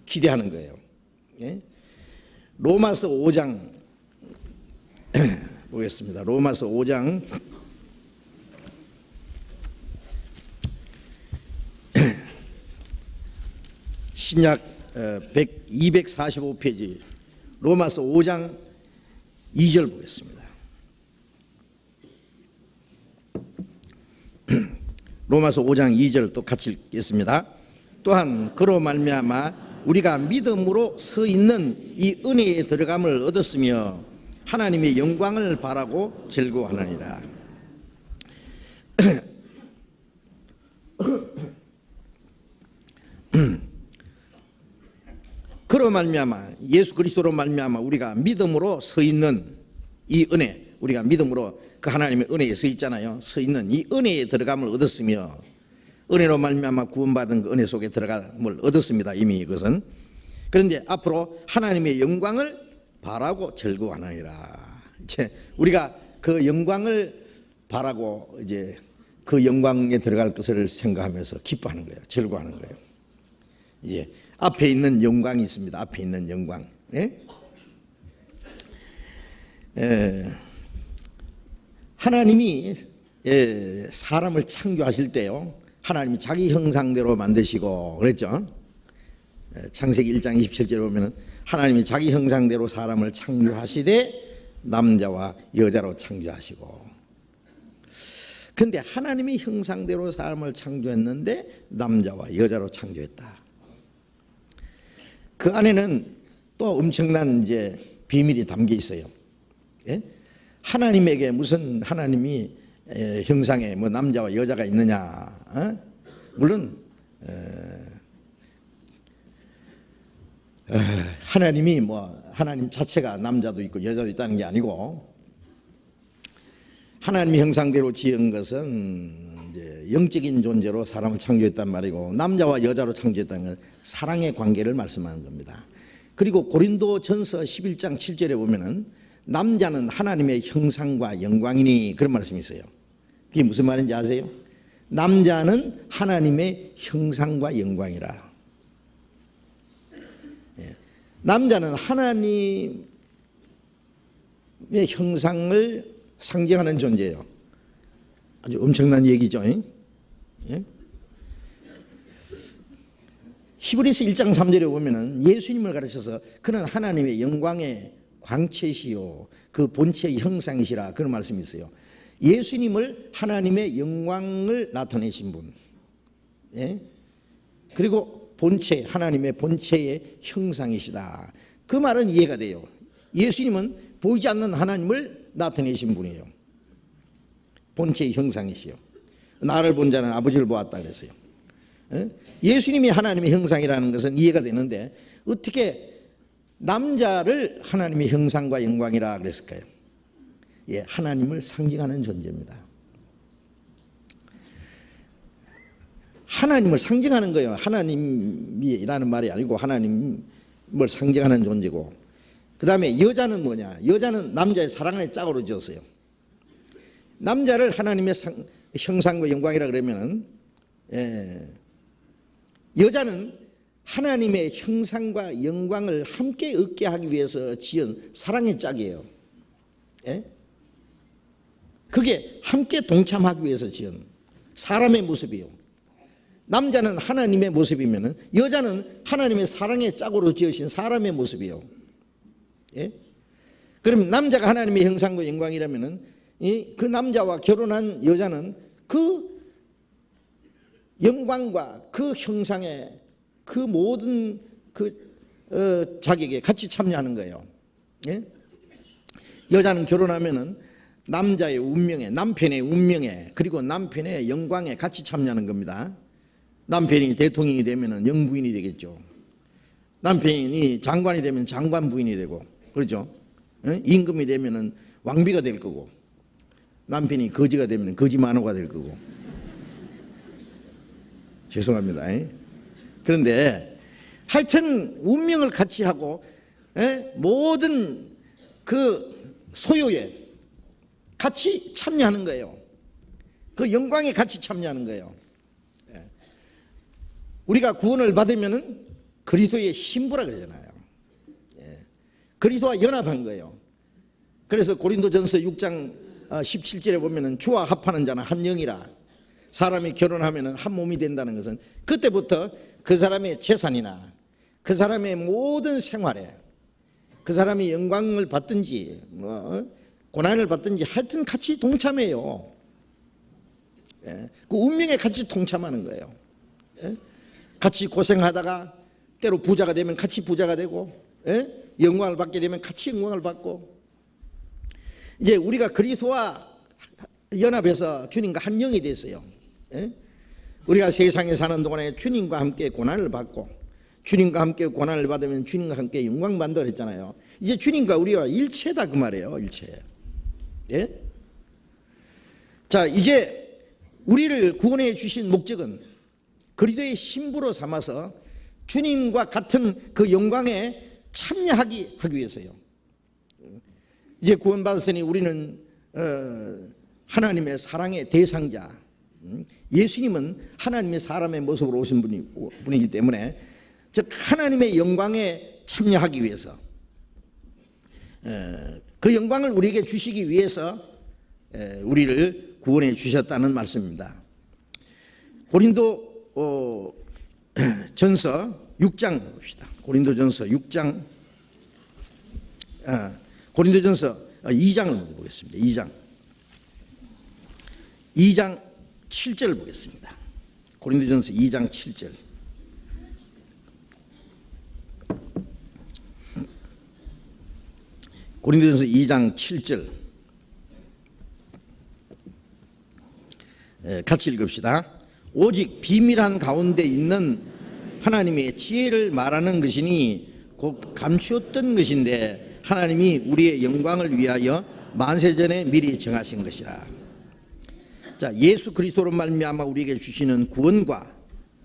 기대하는 거예요. 로마서 5장 보겠습니다. 로마서 5장 신약 245페이지 로마서 5장 2절 보겠습니다. 로마서 5장 2절 또 같이 읽겠습니다. 또한 그로 말미암아 우리가 믿음으로 서 있는 이 은혜에 들어감을 얻었으며 하나님의 영광을 바라고 즐거워하느니라. 그로 말미암아 예수 그리스도로 말미암아 우리가 믿음으로 서 있는 이 은혜, 우리가 믿음으로 그 하나님의 은혜에 서 있잖아요. 서 있는 이 은혜에 들어감을 얻었으며 은혜로 말미암아 구원받은 그 은혜 속에 들어감을 얻었습니다. 이미 이것은. 그런데 앞으로 하나님의 영광을 바라고 즐거워하느니라. 이제 우리가 그 영광을 바라고 이제 그 영광에 들어갈 것을 생각하면서 기뻐하는 거예요. 즐거워하는 거예요. 이제 앞에 있는 영광이 있습니다. 앞에 있는 영광. 하나님이 사람을 창조하실 때요, 하나님이 자기 형상대로 만드시고 그랬죠. 창세기 1장 27절에 보면은 하나님이 자기 형상대로 사람을 창조하시되 남자와 여자로 창조하시고. 근데 하나님이 형상대로 사람을 창조했는데 남자와 여자로 창조했다. 그 안에는 또 엄청난 이제 비밀이 담겨 있어요. 하나님에게 무슨 하나님이 형상에 뭐 남자와 여자가 있느냐? 물론 하나님이 뭐 하나님 자체가 남자도 있고 여자도 있다는 게 아니고, 하나님의 형상대로 지은 것은 이제 영적인 존재로 사람을 창조했단 말이고, 남자와 여자로 창조했다는 건 사랑의 관계를 말씀하는 겁니다. 그리고 고린도전서 11장 7절에 보면은 남자는 하나님의 형상과 영광이니, 그런 말씀이 있어요. 그게 무슨 말인지 아세요? 남자는 하나님의 형상과 영광이라. 남자는 하나님의 형상을 상징하는 존재예요. 아주 엄청난 얘기죠. 히브리서 1장 3절에 보면은 예수님을 가르쳐서 그는 하나님의 영광의 광채시요 그 본체의 형상이시라, 그런 말씀이 있어요. 예수님을 하나님의 영광을 나타내신 분, 그리고 본체, 하나님의 본체의 형상이시다. 그 말은 이해가 돼요. 예수님은 보이지 않는 하나님을 나타내신 분이에요. 본체의 형상이시요. 나를 본 자는 아버지를 보았다 그랬어요. 예수님이 하나님의 형상이라는 것은 이해가 되는데 어떻게 남자를 하나님의 형상과 영광이라 그랬을까요? 하나님을 상징하는 존재입니다. 하나님을 상징하는 거예요. 하나님이라는 말이 아니고 하나님을 상징하는 존재고, 그 다음에 여자는 뭐냐? 여자는 남자의 사랑의 짝으로 지었어요. 남자를 하나님의 형상과 영광이라 그러면 여자는 하나님의 형상과 영광을 함께 얻게 하기 위해서 지은 사랑의 짝이에요. 그게 함께 동참하기 위해서 지은 사람의 모습이에요. 남자는 하나님의 모습이면 여자는 하나님의 사랑의 짝으로 지으신 사람의 모습이에요. 그럼 남자가 하나님의 형상과 영광이라면 그 남자와 결혼한 여자는 그 영광과 그 형상의 그 모든 그 자격에 같이 참여하는 거예요. 예? 여자는 결혼하면은 남자의 운명에, 남편의 운명에, 그리고 남편의 영광에 같이 참여하는 겁니다. 남편이 대통령이 되면은 영부인이 되겠죠. 남편이 장관이 되면 장관 부인이 되고, 그렇죠? 예? 임금이 되면은 왕비가 될 거고, 남편이 거지가 되면 거지 만호가 될 거고. 죄송합니다. 예? 그런데 하여튼 운명을 같이 하고, 예? 모든 그 소요에 같이 참여하는 거예요. 그 영광에 같이 참여하는 거예요. 예. 우리가 구원을 받으면은 그리스도의 신부라 그러잖아요. 예. 그리스도와 연합한 거예요. 그래서 고린도전서 6장 17절에 보면은 주와 합하는 자는 한 영이라. 사람이 결혼하면은 한 몸이 된다는 것은 그때부터 그 사람의 재산이나 그 사람의 모든 생활에 그 사람이 영광을 받든지 고난을 받든지 하여튼 같이 동참해요. 예. 그 운명에 같이 동참하는 거예요. 예. 같이 고생하다가 때로 부자가 되면 같이 부자가 되고, 예? 영광을 받게 되면 같이 영광을 받고. 이제 우리가 그리스도와 연합해서 주님과 한 영이 됐어요. 예? 우리가 세상에 사는 동안에 주님과 함께 고난을 받고, 주님과 함께 고난을 받으면 주님과 함께 영광 받는다 그랬잖아요. 이제 주님과 우리와 일체다 그 말이에요. 일체. 예? 자, 이제 우리를 구원해 주신 목적은 그리스도의 신부로 삼아서 주님과 같은 그 영광에 참여하기 위해서요. 이제 구원받았으니 우리는 하나님의 사랑의 대상자, 예수님은 하나님의 사람의 모습으로 오신 분이기 때문에, 즉 하나님의 영광에 참여하기 위해서, 그 영광을 우리에게 주시기 위해서 우리를 구원해 주셨다는 말씀입니다. 고린도 전서 6장 봅시다. 고린도전서 6장, 고린도전서 2장을 보겠습니다. 2장 7절 보겠습니다. 고린도전서 2장 7절. 고린도전서 2장 7절. 같이 읽읍시다. 오직 비밀한 가운데 있는 하나님의 지혜를 말하는 것이니 곧 감추었던 것인데 하나님이 우리의 영광을 위하여 만세전에 미리 정하신 것이라. 자, 예수 그리스도로 말미암아 우리에게 주시는 구원과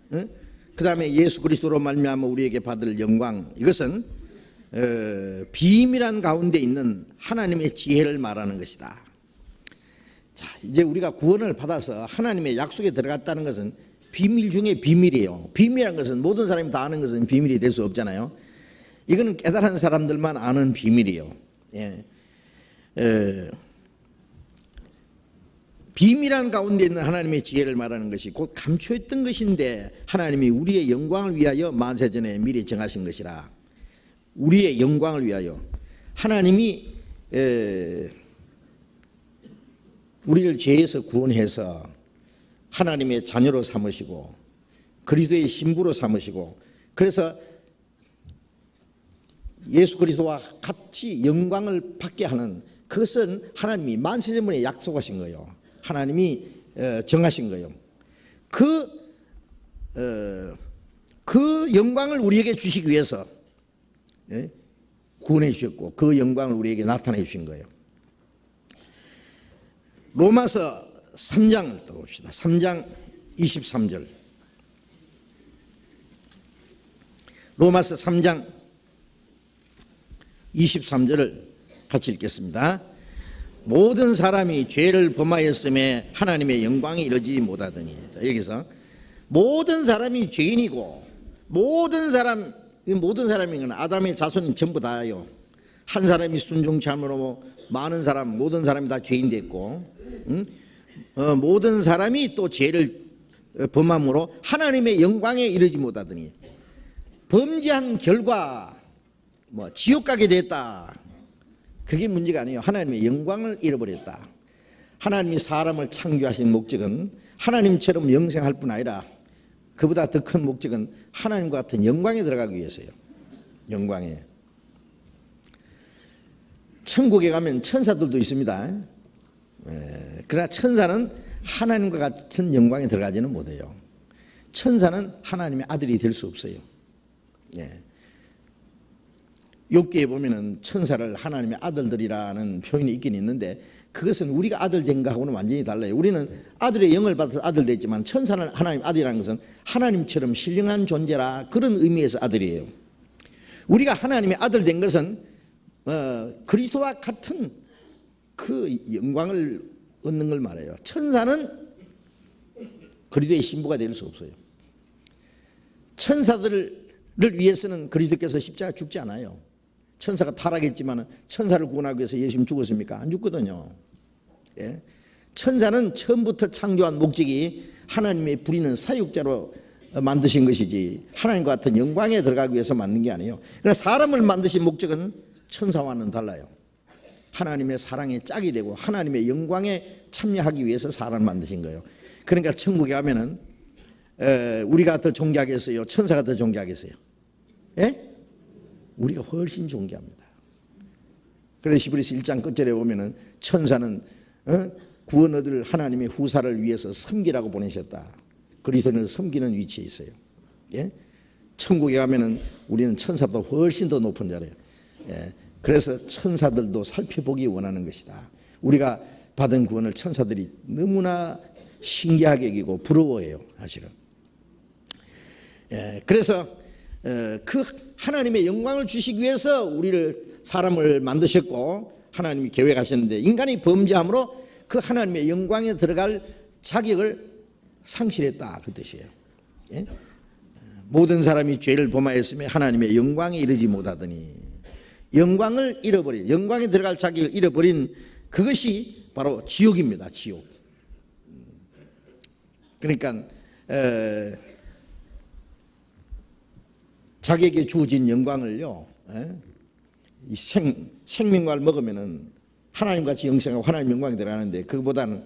그 다음에 예수 그리스도로 말미암아 우리에게 받을 영광, 이것은 비밀한 가운데 있는 하나님의 지혜를 말하는 것이다. 자, 이제 우리가 구원을 받아서 하나님의 약속에 들어갔다는 것은 비밀 중에 비밀이에요. 비밀한 것은 모든 사람이 다 아는 것은 비밀이 될 수 없잖아요. 이거는 깨달은 사람들만 아는 비밀이에요. 예. 비밀한 가운데 있는 하나님의 지혜를 말하는 것이 곧 감추었던 것인데 하나님이 우리의 영광을 위하여 만세전에 미리 정하신 것이라. 우리의 영광을 위하여 하나님이 우리를 죄에서 구원해서 하나님의 자녀로 삼으시고 그리스도의 신부로 삼으시고, 그래서 예수 그리스도와 같이 영광을 받게 하는, 그것은 하나님이 만세전에 약속하신 거예요. 하나님이 정하신 거예요. 그 영광을 우리에게 주시기 위해서 구원해 주셨고 그 영광을 우리에게 나타내 주신 거예요. 로마서 3장을 또 봅시다. 3장 23절. 로마서 3장 23절을 같이 읽겠습니다. 모든 사람이 죄를 범하였음에 하나님의 영광에 이르지 못하더니. 자, 여기서 모든 사람이 죄인이고, 모든 사람인 건 아담의 자손이 전부 다예요. 한 사람이 순종치 않으므로 많은 사람, 모든 사람이 다 죄인 됐고, 모든 사람이 또 죄를 범함으로 하나님의 영광에 이르지 못하더니, 범죄한 결과 지옥 가게 됐다. 그게 문제가 아니에요. 하나님의 영광을 잃어버렸다. 하나님이 사람을 창조하신 목적은 하나님처럼 영생할 뿐 아니라 그보다 더 큰 목적은 하나님과 같은 영광에 들어가기 위해서요. 영광에. 천국에 가면 천사들도 있습니다. 그러나 천사는 하나님과 같은 영광에 들어가지는 못해요. 천사는 하나님의 아들이 될 수 없어요. 욥기에 보면은 천사를 하나님의 아들들이라는 표현이 있긴 있는데 그것은 우리가 아들 된 거하고는 완전히 달라요. 우리는 아들의 영을 받아서 아들 됐지만 천사는 하나님 아들이라는 것은 하나님처럼 신령한 존재라 그런 의미에서 아들이에요. 우리가 하나님의 아들 된 것은 그리스도와 같은 그 영광을 얻는 걸 말해요. 천사는 그리스도의 신부가 될 수 없어요. 천사들을 위해서는 그리스도께서 십자가 죽지 않아요. 천사가 타락했지만 천사를 구원하기 위해서 예수님 죽었습니까? 안 죽거든요. 천사는 처음부터 창조한 목적이 하나님의 부리는 사육자로 만드신 것이지 하나님과 같은 영광에 들어가기 위해서 만든 게 아니에요. 그러나 사람을 만드신 목적은 천사와는 달라요. 하나님의 사랑의 짝이 되고 하나님의 영광에 참여하기 위해서 사람을 만드신 거예요. 그러니까 천국에 가면은 우리가 더 존귀하겠어요? 천사가 더 존귀하겠어요? 우리가 훨씬 존귀합니다. 그래서 히브리서 1장 끝절에 보면은 천사는 구원 얻을 하나님의 후사를 위해서 섬기라고 보내셨다. 그리스도인을 섬기는 위치에 있어요. 천국에 가면은 우리는 천사보다 훨씬 더 높은 자리예요. 그래서 천사들도 살펴보기 원하는 것이다. 우리가 받은 구원을 천사들이 너무나 신기하게 여기고 부러워해요, 사실은. 그래서 그 하나님의 영광을 주시기 위해서 우리를 사람을 만드셨고 하나님이 계획하셨는데 인간이 범죄함으로 그 하나님의 영광에 들어갈 자격을 상실했다 그 뜻이에요. 모든 사람이 죄를 범하였으며 하나님의 영광에 이르지 못하더니 영광을 잃어버린 영광에 들어갈 자격을 잃어버린 그것이 바로 지옥입니다. 지옥. 그러니까 자기에게 주어진 영광을요, 이 생명과를 먹으면은 하나님같이 영생하고 하나님 영광이 들어가는데 그거보다는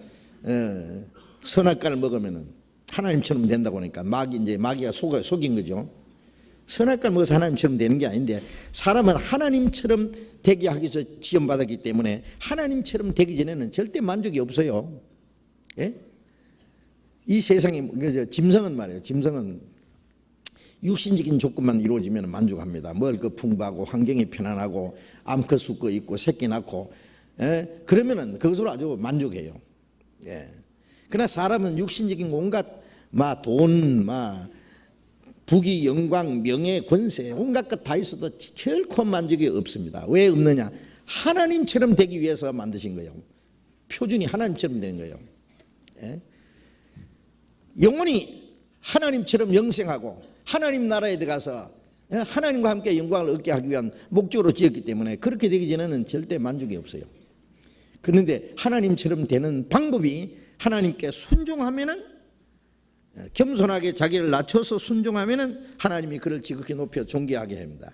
선악과를 먹으면은 하나님처럼 된다고 하니까 마귀가 속인 거죠. 선악과를 먹어서 하나님처럼 되는 게 아닌데 사람은 하나님처럼 되게 하기 위해서 지원받았기 때문에 하나님처럼 되기 전에는 절대 만족이 없어요. 이 세상에 짐승은 말이에요. 짐승은 육신적인 조건만 이루어지면 만족합니다. 먹을 거 풍부하고 환경이 편안하고 암컷 수컷 있고 새끼 낳고 그러면은 그것으로 아주 만족해요. 그러나 사람은 육신적인 온갖 돈, 부귀, 영광, 명예, 권세 온갖 것 다 있어도 결코 만족이 없습니다. 왜 없느냐? 하나님처럼 되기 위해서 만드신 거예요. 표준이 하나님처럼 되는 거예요. 영원히 하나님처럼 영생하고 하나님 나라에 들어가서 하나님과 함께 영광을 얻게 하기 위한 목적으로 지었기 때문에 그렇게 되기 전에는 절대 만족이 없어요. 그런데 하나님처럼 되는 방법이 하나님께 순종하면은 겸손하게 자기를 낮춰서 순종하면은 하나님이 그를 지극히 높여 존귀하게 합니다.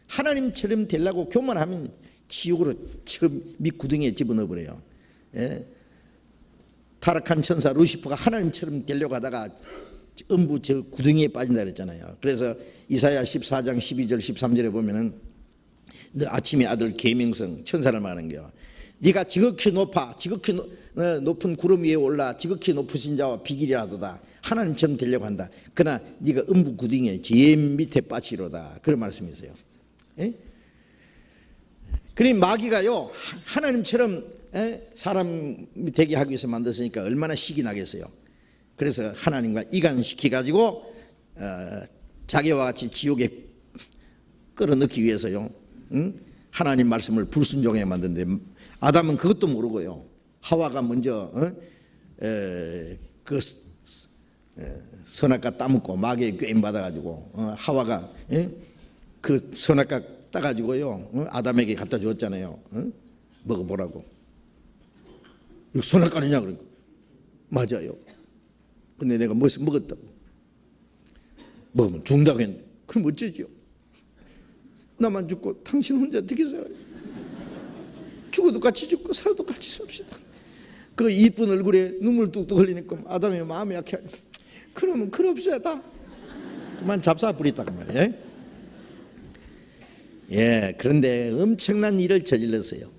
하나님처럼 되려고 교만하면 지옥으로 밑구덩이에 집어넣어 버려요. 타락한 천사 루시퍼가 하나님처럼 되려고 하다가 음부 저 구덩이에 빠진다 그랬잖아요. 그래서 이사야 14장 12절 13절에 보면은 너 아침의 아들 계명성 천사를 말하는 거예요. 네가 지극히 높은 구름 위에 올라 지극히 높으신 자와 비길이라도다. 하나님처럼 되려고 한다. 그러나 네가 음부 구덩이에 제일 밑에 빠지로다. 그런 말씀이세요. 그러니 마귀가요 하나님처럼 사람이 되게 하기 위해서 만들었으니까 얼마나 식이 나겠어요. 그래서 하나님과 이간시키 가지고 자기와 같이 지옥에 끌어넣기 위해서요. 하나님 말씀을 불순종하게 만드는데 아담은 그것도 모르고요. 하와가 먼저 그 선악과 따먹고 마귀의 꾀임 받아가지고 하와가 그 선악과 따가지고요 아담에게 갖다 주었잖아요. 먹어보라고. 이거 선악과 아니냐 그러니까 맞아요. 근데 내가 먹었다고. 먹으면 죽는다고 했는데 그럼 어쩌지요? 나만 죽고 당신 혼자 어떻게 살아요? 죽어도 같이 죽고 살아도 같이 삽시다. 그 이쁜 얼굴에 눈물 뚝뚝 흘리니까 아담이 마음이 약해. 그러면 그럽시다. 그만 잡사 버렸다 그 말이에요. 예, 그런데 엄청난 일을 저질렀어요.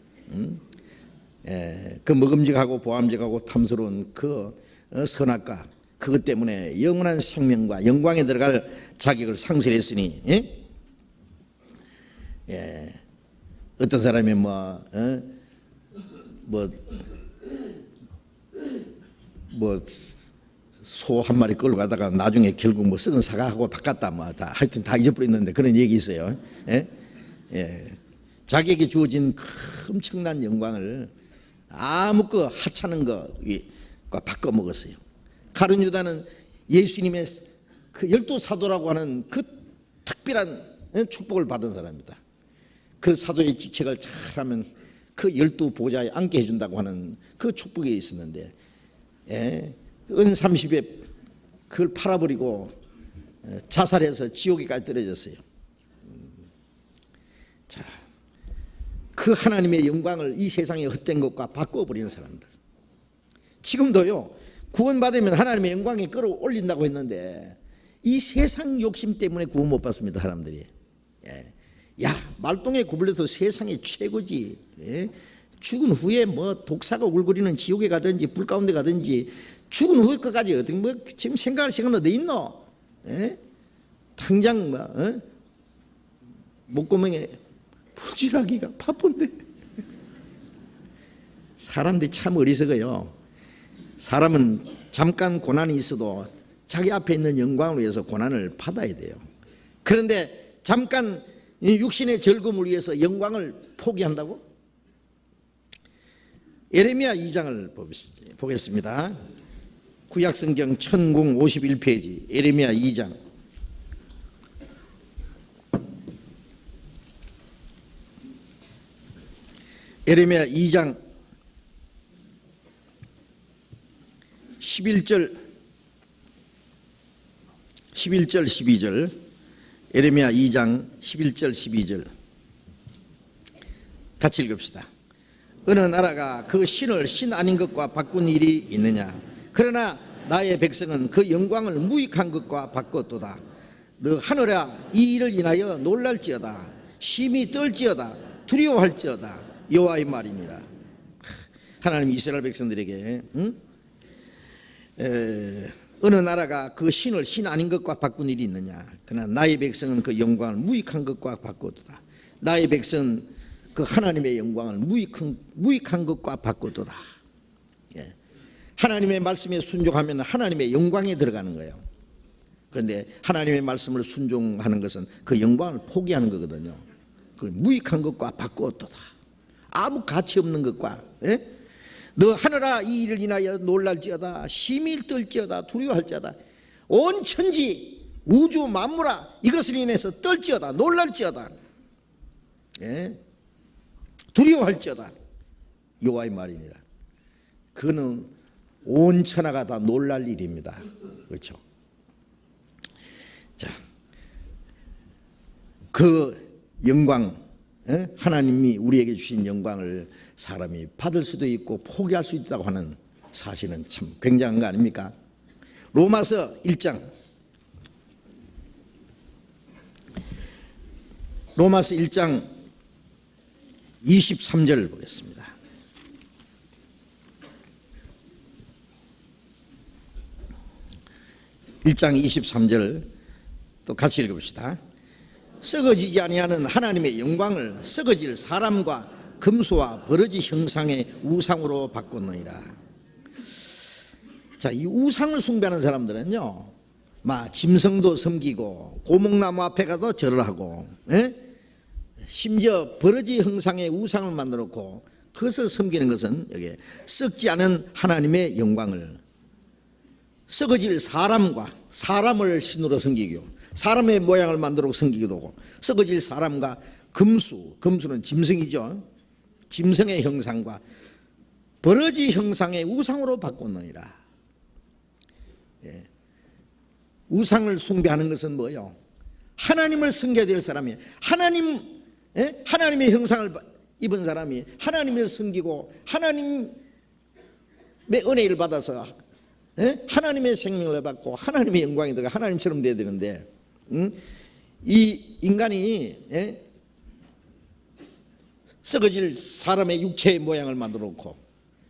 그 먹음직하고 보암직하고 탐스러운 그 선악과 그것 때문에 영원한 생명과 영광에 들어갈 자격을 상실했으니, 예? 예. 어떤 사람이 소 한 마리 끌고 가다가 나중에 결국 뭐 썩은 사과하고 바꿨다 하여튼 다 잊어버렸는데 그런 얘기 있어요. 예? 예. 자기에게 주어진 그 엄청난 영광을 아무 거 하찮은 거과 바꿔 먹었어요. 가룟 유다는 예수님의 그 12사도라고 하는 그 특별한 축복을 받은 사람입니다. 그 사도의 직책을 잘하면 그 12보좌에 앉게 해준다고 하는 그 축복이 있었는데, 예, 은 30에 그걸 팔아버리고 자살해서 지옥에까지 떨어졌어요. 자, 그 하나님의 영광을 이 세상의 헛된 것과 바꿔버리는 사람들. 지금도요, 구원받으면 하나님의 영광에 끌어올린다고 했는데 이 세상 욕심 때문에 구원 못 받습니다, 사람들이. 예. 야, 말똥에 구불려도 세상이 최고지. 예? 죽은 후에 뭐 독사가 울거리는 지옥에 가든지 불 가운데 가든지 죽은 후에 끝까지 어떻게 뭐 지금 생각할 시간 어디 있노? 예? 당장 목구멍에 부지하기가 바쁜데. 사람들이 참 어리석어요. 사람은 잠깐 고난이 있어도 자기 앞에 있는 영광을 위해서 고난을 받아야 돼요. 그런데 잠깐 육신의 즐거움을 위해서 영광을 포기한다고? 예레미야 2장을 보겠습니다. 구약성경 1051페이지 예레미야 2장. 예레미야 2장 11절 12절. 예레미야 2장 11절 12절 같이 읽읍시다. 어느 나라가 그 신을 신 아닌 것과 바꾼 일이 있느냐? 그러나 나의 백성은 그 영광을 무익한 것과 바꿨도다. 너 하늘아 이 일을 인하여 놀랄지어다. 심히 떨지어다. 두려워할지어다. 여호와의 말이니라. 하나님 이스라엘 백성들에게 어느 나라가 그 신을 신 아닌 것과 바꾼 일이 있느냐? 그러나 나의 백성은 그 영광을 무익한 것과 바꾸도다. 나의 백성은 그 하나님의 영광을 무익한 것과 바꾸도다. 예. 하나님의 말씀에 순종하면 하나님의 영광에 들어가는 거예요. 그런데 하나님의 말씀을 순종하는 것은 그 영광을 포기하는 거거든요. 그 무익한 것과 바꾸도다. 아무 가치 없는 것과, 예? 너 하늘아 이 일을 인하여 놀랄지어다. 심히 떨지어다. 두려워할지어다. 온 천지 우주 만물아 이것을 인해서 떨지어다. 놀랄지어다. 예? 두려워할지어다. 여호와의 말이니라. 그는 온 천하가 다 놀랄 일입니다. 그렇죠? 자, 그 영광, 하나님이 우리에게 주신 영광을 사람이 받을 수도 있고 포기할 수 있다고 하는 사실은 참 굉장한 거 아닙니까? 로마서 1장 23절 보겠습니다. (1장 23절) 또 같이 읽읍시다. 썩어지지 아니하는 하나님의 영광을 썩어질 사람과 금수와 버러지 형상의 우상으로 바꿨느니라. 자, 이 우상을 숭배하는 사람들은요, 막 짐승도 섬기고 고목나무 앞에 가도 절을 하고, 예? 심지어 버러지 형상의 우상을 만들었고 그것을 섬기는 것은 여기 썩지 않은 하나님의 영광을 썩어질 사람을 신으로 섬기고 사람의 모양을 만들어 섬기기도 하고 썩어질 사람과 금수는 짐승이죠. 짐승의 형상과 버러지 형상의 우상으로 바꿨느니라. 예. 우상을 숭배하는 것은 뭐예요? 하나님을 섬겨야 될 사람이 하나님의 형상을 입은 사람이 하나님을 섬기고 하나님의 은혜를 받아서 하나님의 생명을 받고 하나님의 영광이 들어가 하나님처럼 돼야 되는데 이 인간이 썩어질 사람의 육체의 모양을 만들어 놓고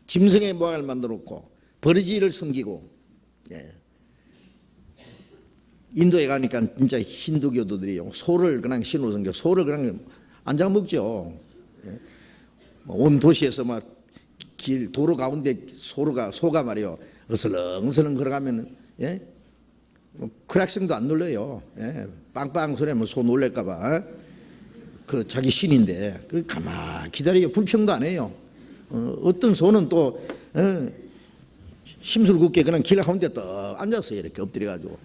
짐승의 모양을 만들어 놓고 버러지를 섬기고, 인도에 가니까 진짜 힌두교도들이요, 소를 그냥 신으로 섬겨, 소를 그냥 안 잡아먹죠. 온 도시에서 막 길 도로 가운데 소가 말이요 어슬렁어슬렁 걸어가면 크락싱도 안 눌러요. 빵빵 소리하면 소 놀랄까봐. 그 자기 신인데 그 가만 기다려요. 불평도 안 해요. 어떤 소는 또 심술궂게 그냥 길 가운데 떡 앉았어요. 이렇게 엎드려가지고.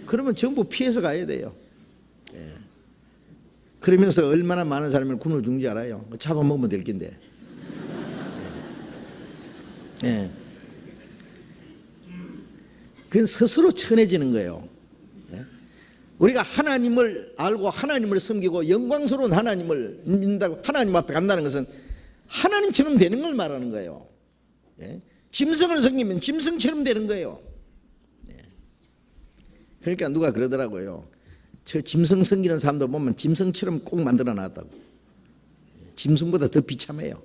그러면 전부 피해서 가야 돼요. 그러면서 얼마나 많은 사람을 굶어 죽는지 알아요. 잡아먹으면 될 긴데. 그건 스스로 천해지는 거예요. 우리가 하나님을 알고 하나님을 섬기고 영광스러운 하나님을 믿는다고 하나님 앞에 간다는 것은 하나님처럼 되는 걸 말하는 거예요. 짐승을 섬기면 짐승처럼 되는 거예요. 그러니까 누가 그러더라고요. 저 짐승 섬기는 사람들 보면 짐승처럼 꼭 만들어 놨다고. 짐승보다 더 비참해요.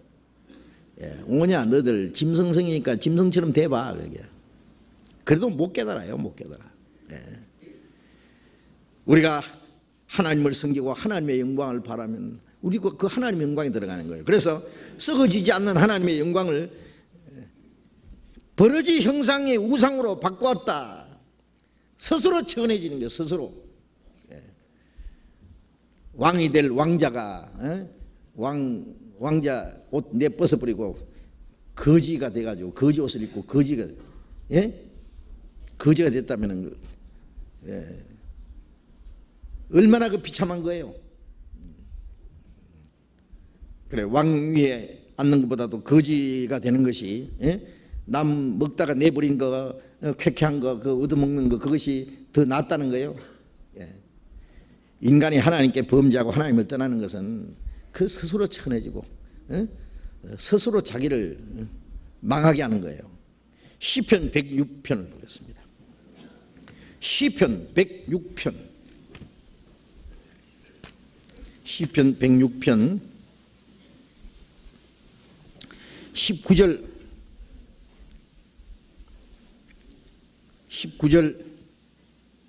오냐 너들 짐승 섬기니까 짐승처럼 돼봐. 그래도 못 깨달아요. 못 깨달아. 우리가 하나님을 섬기고 하나님의 영광을 바라면 우리가 그 하나님의 영광이 들어가는 거예요. 그래서 썩어지지 않는 하나님의 영광을 버러지 형상의 우상으로 바꾸었다. 스스로 천해지는 거예요. 스스로. 왕이 될 왕자가 왕자 옷 내벗어버리고 거지가 돼가지고 거지 옷을 입고 거지가 됐다면 얼마나 그 비참한 거예요. 그래, 왕 위에 앉는 것보다도 거지가 되는 것이, 남 먹다가 내버린 거, 쾌쾌한 거, 그 얻어먹는 거, 그것이 더 낫다는 거예요. 인간이 하나님께 범죄하고 하나님을 떠나는 것은 그 스스로 천해지고 스스로 자기를 망하게 하는 거예요. 시편 106편을 보겠습니다. 시편 106편. 시편 106편 19절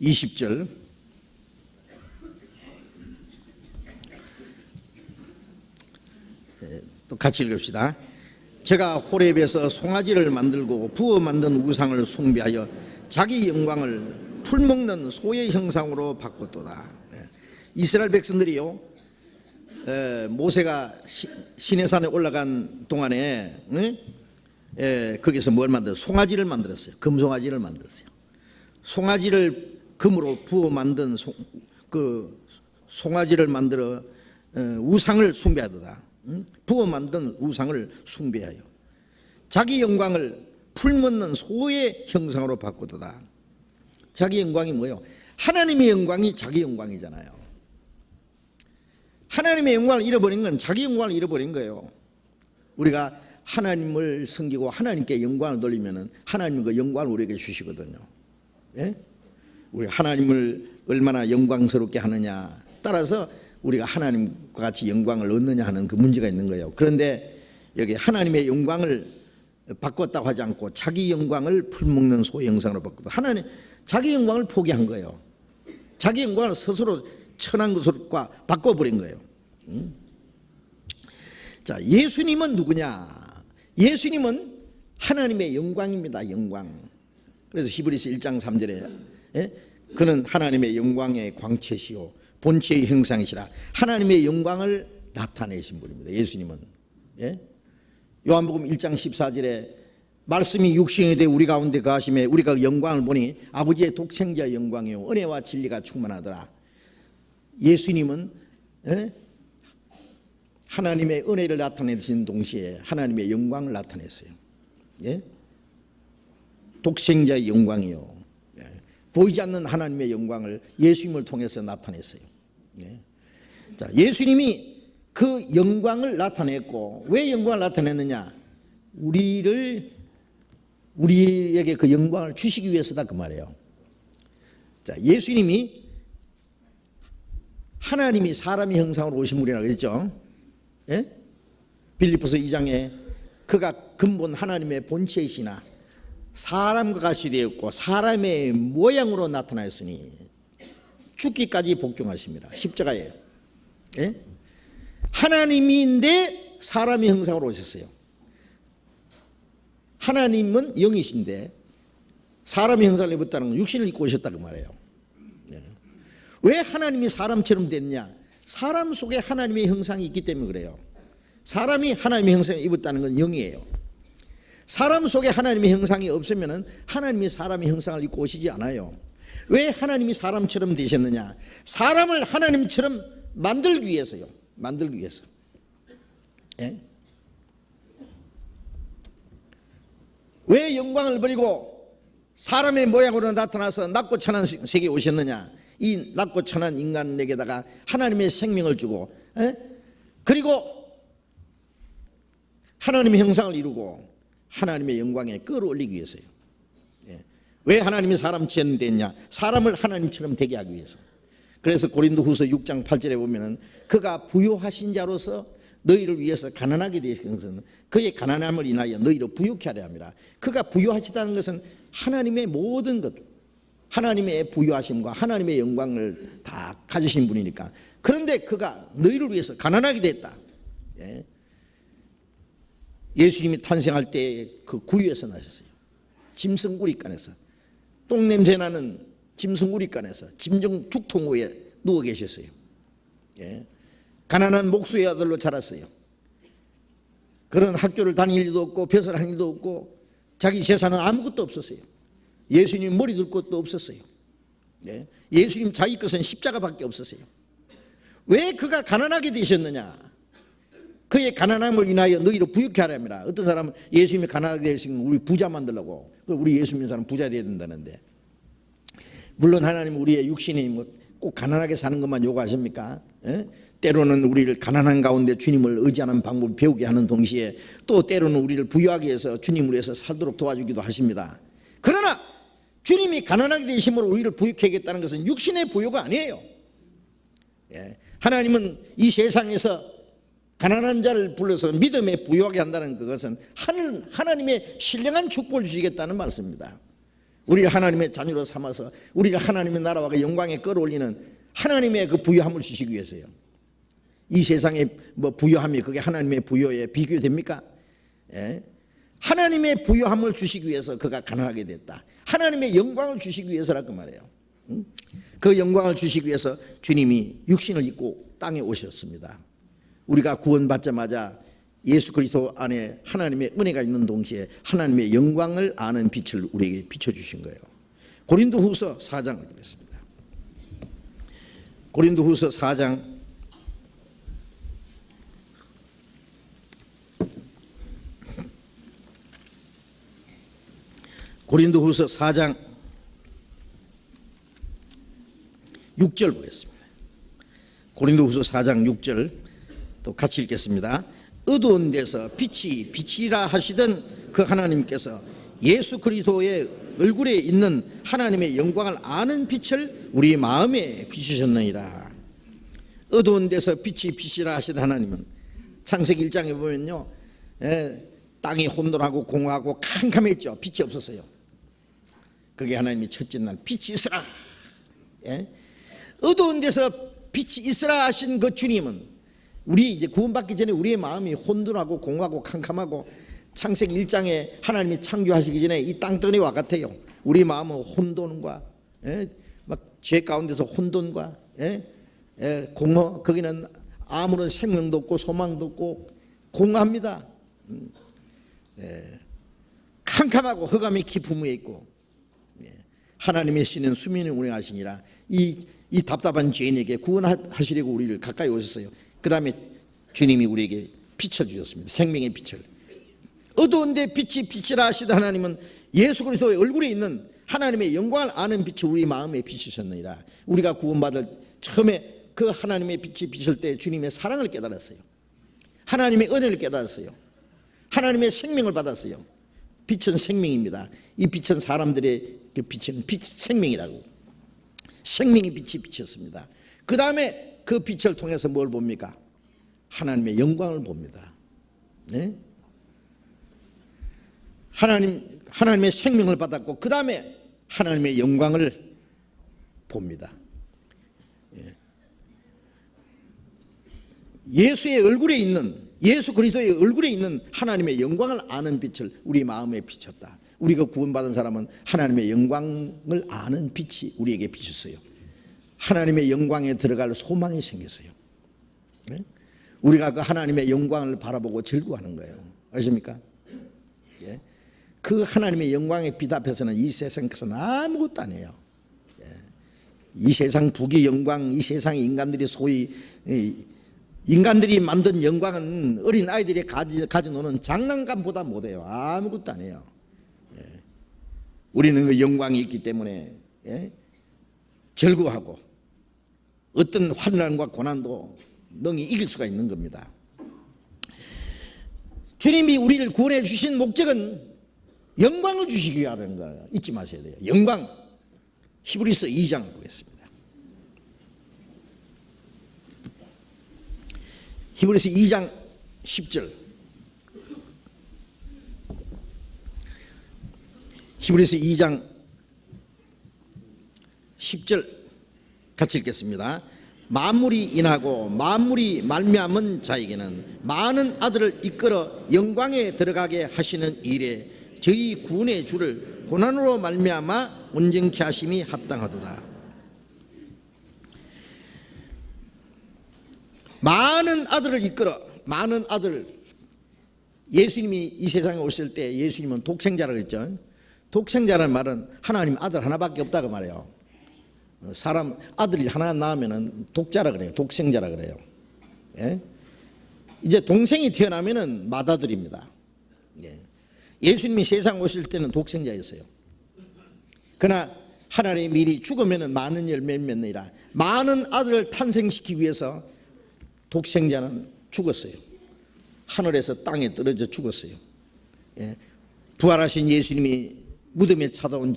20절 또 같이 읽읍시다. 제가 호렙에서 송아지를 만들고 부어 만든 우상을 숭배하여 자기 영광을 풀먹는 소의 형상으로 바꿨도다. 이스라엘 백성들이요, 모세가 시내산에 올라간 동안에 거기서 뭘 만들었어요? 송아지를 만들었어요. 금송아지를 만들었어요. 송아지를 금으로 부어 만든 그 송아지를 만들어 우상을 숭배하도다. 부어 만든 우상을 숭배하여 자기 영광을 풀먹는 소의 형상으로 바꾸도다. 자기 영광이 뭐예요? 하나님의 영광이 자기 영광이잖아요. 하나님의 영광을 잃어버린 건 자기 영광을 잃어버린 거예요. 우리가 하나님을 섬기고 하나님께 영광을 돌리면 하나님 그 영광을 우리에게 주시거든요. 우리가 하나님을 얼마나 영광스럽게 하느냐 따라서 우리가 하나님과 같이 영광을 얻느냐 하는 그 문제가 있는 거예요. 그런데 여기 하나님의 영광을 바꿨다고 하지 않고 자기 영광을 풀먹는 소의 형상으로 바꿨다. 하나님 자기 영광을 포기한 거예요. 자기 영광을 스스로 천한 것과 바꿔버린 거예요. 자, 예수님은 누구냐? 예수님은 하나님의 영광입니다. 영광. 그래서 히브리서 1장 3절에 그는 하나님의 영광의 광채시요 본체의 형상이시라. 하나님의 영광을 나타내신 분입니다. 예수님은. 요한복음 1장 14절에 말씀이 육신이 되어 우리 가운데 거하심에 우리가 영광을 보니 아버지의 독생자의 영광이요 은혜와 진리가 충만하더라. 예수님은 하나님의 은혜를 나타내신 동시에 하나님의 영광을 나타냈어요. 독생자의 영광이요 보이지 않는 하나님의 영광을 예수님을 통해서 나타냈어요. 자, 예수님이 그 영광을 나타냈고 왜 영광을 나타냈느냐? 우리에게 그 영광을 주시기 위해서다 그 말이에요. 자, 예수님이 하나님이 사람의 형상으로 오신 분이라고 그랬죠. 빌립보서 2장에 그가 근본 하나님의 본체이시나 사람과 같이 되었고 사람의 모양으로 나타나였으니 죽기까지 복종하십니다. 십자가예요. 예? 하나님인데 사람의 형상으로 오셨어요. 하나님은 영이신데 사람의 형상을 입었다는 건 육신을 입고 오셨다고 말해요. 예. 왜 하나님이 사람처럼 됐냐? 사람 속에 하나님의 형상이 있기 때문에 그래요. 사람이 하나님의 형상을 입었다는 건 영이에요. 사람 속에 하나님의 형상이 없으면 하나님이 사람의 형상을 입고 오시지 않아요. 왜 하나님이 사람처럼 되셨느냐? 사람을 하나님처럼 만들기 위해서요. 만들기 위해서. 예? 왜 영광을 버리고 사람의 모양으로 나타나서 낮고 천한 세계에 오셨느냐? 이 낮고 천한 인간에게다가 하나님의 생명을 주고, 예? 그리고 하나님의 형상을 이루고 하나님의 영광에 끌어올리기 위해서요. 예. 왜 하나님이 사람처럼 됐냐? 사람을 하나님처럼 되게 하기 위해서. 그래서 고린도후서 6장 8절에 보면은 그가 부요하신 자로서 너희를 위해서 가난하게 되신 것은 그의 가난함을 인하여 너희를 부유케 하려 함이라. 그가 부유하시다는 것은 하나님의 모든 것, 하나님의 부유하심과 하나님의 영광을 다 가지신 분이니까. 그런데 그가 너희를 위해서 가난하게 됐다. 예. 예수님이 탄생할 때 그 구유에서 나셨어요. 짐승구리간에서, 똥냄새 나는 짐승구리간에서 짐승 죽통후에 누워 계셨어요. 예. 가난한 목수의 아들로 자랐어요. 그런 학교를 다닐 일도 없고 벼슬 할 일도 없고 자기 재산은 아무것도 없었어요. 예수님 머리 둘 것도 없었어요. 예. 예수님 자기 것은 십자가밖에 없었어요. 왜 그가 가난하게 되셨느냐? 그의 가난함을 인하여 너희를 부유케 하려 함이라. 어떤 사람은 예수님이 가난하게 되시면 우리 부자 만들려고, 우리 예수 믿는 사람 부자 되어야 된다는데, 물론 하나님은 우리의 육신이 꼭 가난하게 사는 것만 요구하십니까? 예? 때로는 우리를 가난한 가운데 주님을 의지하는 방법을 배우게 하는 동시에 또 때로는 우리를 부유하게 해서 주님을 위해서 살도록 도와주기도 하십니다. 그러나 주님이 가난하게 되심으로 우리를 부유케 하겠다는 것은 육신의 부유가 아니에요. 예. 하나님은 이 세상에서 가난한 자를 불러서 믿음에 부유하게 한다는 그것은 하나님의 신령한 축복을 주시겠다는 말씀입니다. 우리를 하나님의 자녀로 삼아서 우리를 하나님의 나라와 영광에 끌어올리는 하나님의 그 부유함을 주시기 위해서요. 이 세상의 부유함이 그게 하나님의 부유에 비교됩니까? 예? 하나님의 부유함을 주시기 위해서 그가 가난하게 됐다. 하나님의 영광을 주시기 위해서라고 말해요. 그 영광을 주시기 위해서 주님이 육신을 입고 땅에 오셨습니다. 우리가 구원받자마자 예수 그리스도 안에 하나님의 은혜가 있는 동시에 하나님의 영광을 아는 빛을 우리에게 비춰주신 거예요. 고린도후서 4장을 보겠습니다. 고린도후서 4장 6절 보겠습니다. 고린도후서 4장 6절 또 같이 읽겠습니다. 어두운 데서 빛이 빛이라 하시던 그 하나님께서 예수 그리스도의 얼굴에 있는 하나님의 영광을 아는 빛을 우리 마음에 비추셨느니라. 어두운 데서 빛이 빛이라 하시던 하나님은 창세기 1장에 보면요, 땅이 혼돈하고 공허하고 캄캄했죠. 빛이 없었어요. 그게 하나님이 첫째 날 빛이 있으라. 어두운 데서 빛이 있으라 하신 그 주님은 우리 이제 구원받기 전에 우리의 마음이 혼돈하고 공허하고 캄캄하고 창세기 1장에 하나님이 창조하시기 전에 이 땅덩어리와 같아요. 우리 마음은 혼돈과 막 죄 가운데서 혼돈과 공허, 거기는 아무런 생명도 없고 소망도 없고 공허합니다. 캄캄하고 흑암의 깊음 위에 있고 하나님의 신은 수면에 운행하시니라. 이 답답한 죄인에게 구원하시려고 우리를 가까이 오셨어요. 그 다음에 주님이 우리에게 비춰주셨습니다. 생명의 빛을. 어두운데 빛이 빛이라 하시던 하나님은 예수 그리스도의 얼굴에 있는 하나님의 영광을 아는 빛을 우리 마음에 비추셨느니라. 우리가 구원받을 처음에 그 하나님의 빛이 비칠 때 주님의 사랑을 깨달았어요. 하나님의 은혜를 깨달았어요. 하나님의 생명을 받았어요. 빛은 생명입니다. 이 빛은 사람들의 그 빛은 빛 생명이라고. 생명의 빛이 비쳤습니다. 그 다음에 그 빛을 통해서 뭘 봅니까? 하나님의 영광을 봅니다. 네? 하나님의 생명을 받았고 그 다음에 하나님의 영광을 봅니다. 예수의 얼굴에 있는, 예수 그리스도의 얼굴에 있는 하나님의 영광을 아는 빛을 우리 마음에 비쳤다. 우리가 구원받은 사람은 하나님의 영광을 아는 빛이 우리에게 비쳤어요. 하나님의 영광에 들어갈 소망이 생겼어요. 네? 우리가 그 하나님의 영광을 바라보고 즐거워하는 거예요. 아십니까? 예? 그 하나님의 영광의 빛 앞에서는 이 세상 것은 아무것도 아니에요. 예? 이 세상 부귀 영광, 이 세상 인간들이 소위 인간들이 만든 영광은 어린 아이들이 가져노는 장난감보다 못해요. 아무것도 아니에요. 예. 우리는 그 영광이 있기 때문에 예? 즐거워하고 어떤 환난과 고난도 능히 이길 수가 있는 겁니다. 주님이 우리를 구원해 주신 목적은 영광을 주시기 위하는 거 잊지 마셔야 돼요. 영광. 히브리서 2장 보겠습니다. 히브리서 2장 10절. 히브리서 2장 10절 같이 읽겠습니다. 만물이 인하고 만물이 말미암은 자에게는 많은 아들을 이끌어 영광에 들어가게 하시는 일에 저희 구원의 주를 고난으로 말미암아 온전케 하심이 합당하도다. 많은 아들을 이끌어, 많은 아들. 예수님이 이 세상에 오실 때 예수님은 독생자라고 했죠. 독생자라는 말은 하나님 아들 하나밖에 없다고 말해요. 사람 아들이 하나 낳으면 독자라 그래요. 독생자라 그래요. 예? 이제 동생이 태어나면은 맏아들입니다. 예. 예수님이 세상 오실 때는 독생자였어요. 그러나 하나님의 미리 죽으면은 많은 열매 맺느니라. 많은 아들을 탄생시키기 위해서 독생자는 죽었어요. 하늘에서 땅에 떨어져 죽었어요. 예. 부활하신 예수님이 무덤에 찾아온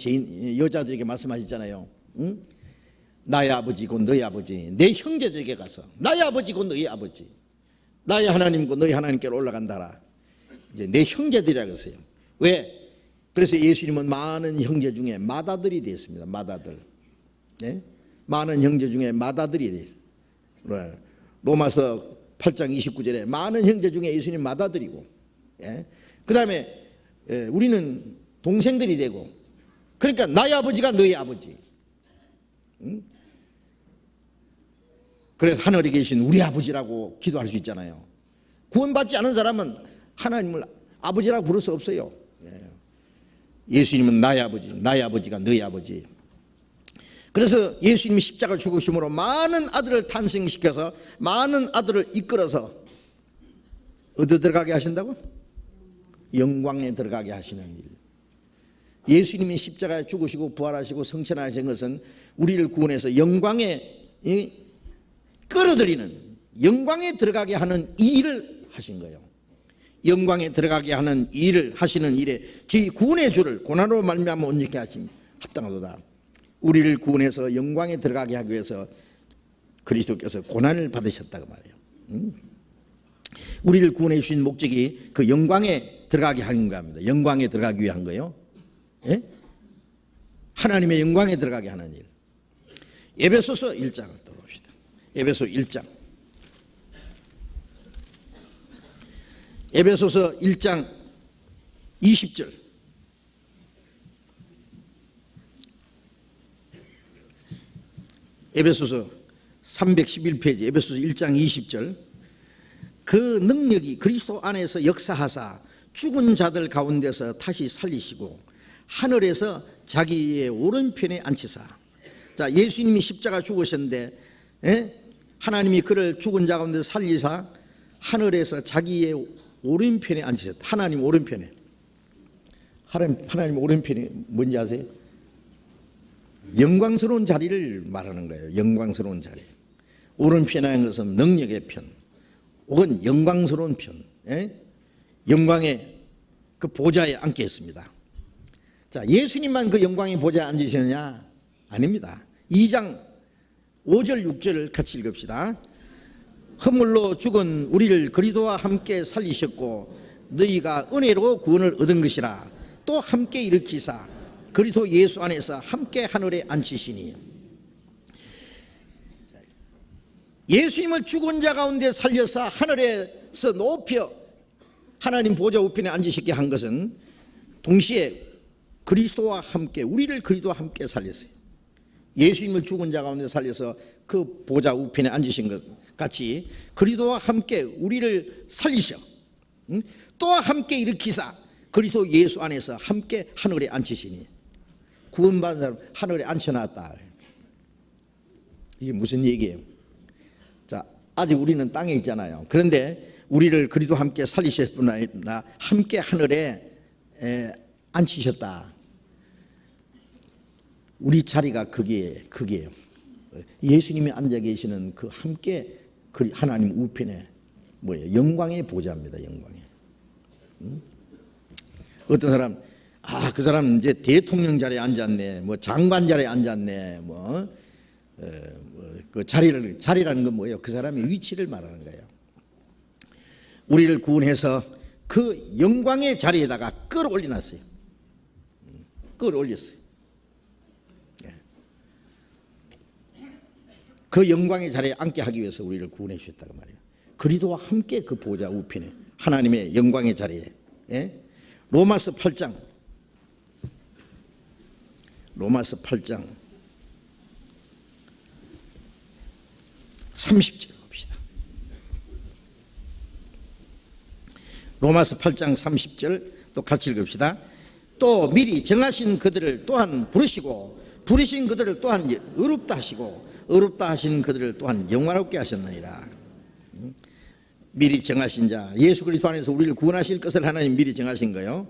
여자들에게 말씀하셨잖아요. 응? 나의 아버지고 너희 아버지, 내 형제들에게 가서 나의 아버지고 너희 아버지, 나의 하나님고 너희 하나님께로 올라간다라. 이제 내 형제들이라고 했어요. 왜? 그래서 예수님은 많은 형제 중에 맏아들이 됐습니다. 맏아들. 네? 많은 형제 중에 맏아들이 됐어요. 로마서 8장 29절에 많은 형제 중에 예수님 맏아들이고, 예? 그 다음에 우리는 동생들이 되고, 그러니까 나의 아버지가 너희 아버지. 응? 그래서 하늘에 계신 우리 아버지라고 기도할 수 있잖아요. 구원받지 않은 사람은 하나님을 아버지라고 부를 수 없어요. 예수님은 나의 아버지, 나의 아버지가 너희 아버지. 그래서 예수님이 십자가 죽으심으로 많은 아들을 탄생시켜서 많은 아들을 이끌어서 어디 들어가게 하신다고? 영광에 들어가게 하시는 일. 예수님이 십자가에 죽으시고 부활하시고 성천하신 것은 우리를 구원해서 영광에 끌어들이는, 영광에 들어가게 하는 이 일을 하신 거예요. 영광에 들어가게 하는 일을 하시는 일에 저희 구원의 주를 고난으로 말미암아 온전케 하심 합당하도다. 우리를 구원해서 영광에 들어가게 하기 위해서 그리스도께서 고난을 받으셨다고 말해요. 우리를 구원해 주신 목적이 그 영광에 들어가게 하는 겁니다. 영광에 들어가기 위한 거예요. 예? 하나님의 영광에 들어가게 하는 일. 에베소서 1장을 또 봅시다. 에베소 1장. 에베소서 1장 20절. 에베소서 311페이지 에베소서 1장 20절. 그 능력이 그리스도 안에서 역사하사 죽은 자들 가운데서 다시 살리시고 하늘에서 자기의 오른편에 앉히사. 자, 예수님이 십자가 죽으셨는데 하나님이 그를 죽은 자 가운데서 살리사 하늘에서 자기의 오른편에 앉히셨다. 하나님 오른편에. 하나님 오른편이 뭔지 아세요? 영광스러운 자리를 말하는 거예요. 영광스러운 자리. 오른편이라는 것은 능력의 편 혹은 영광스러운 편. 영광의 그 보좌에 앉게 했습니다. 자, 예수님만 그 영광의 보좌에 앉으시느냐? 아닙니다. 2장 5절 6절을 같이 읽읍시다. 허물로 죽은 우리를 그리스도와 함께 살리셨고 너희가 은혜로 구원을 얻은 것이라. 또 함께 일으키사 그리스도 예수 안에서 함께 하늘에 앉히시니. 예수님을 죽은 자 가운데 살려서 하늘에서 높여 하나님 보좌 우편에 앉으시게 한 것은 동시에 그리스도와 함께, 우리를 그리스도와 함께 살렸어요. 예수님을 죽은 자 가운데 살려서 그 보좌 우편에 앉으신 것 같이 그리스도와 함께 우리를 살리셔. 또 함께 일으키사 그리스도 예수 안에서 함께 하늘에 앉히시니. 구원받은 사람 하늘에 앉혀놨다. 이게 무슨 얘기예요? 자, 아직 우리는 땅에 있잖아요. 그런데 우리를 그리스도와 함께 살리실 뿐 아니라 함께 하늘에 앉히셨다. 우리 자리가 거기에요. 예수님이 앉아 계시는 그 함께 하나님 우편에 뭐예요? 영광의 보좌입니다. 영광의. 어떤 사람, 그 사람 이제 대통령 자리에 앉았네, 뭐 장관 자리에 앉았네, 그 자리라는 건 뭐예요? 그 사람의 위치를 말하는 거예요. 우리를 구원해서 그 영광의 자리에다가 끌어올려놨어요. 끌어올렸어요. 그 영광의 자리에 앉게 하기 위해서 우리를 구원해 주셨다고 말이에요. 그리스도와 함께 그 보좌 우편에 하나님의 영광의 자리에. 로마서 8장 30절 봅시다. 로마서 8장 30절 또 같이 읽읍시다. 또 미리 정하신 그들을 또한 부르시고 부르신 그들을 또한 의롭다 하시고 의롭다 하신 그들을 또한 영화롭게 하셨느니라. 미리 정하신 자, 예수 그리스도 안에서 우리를 구원하실 것을 하나님 미리 정하신 거예요.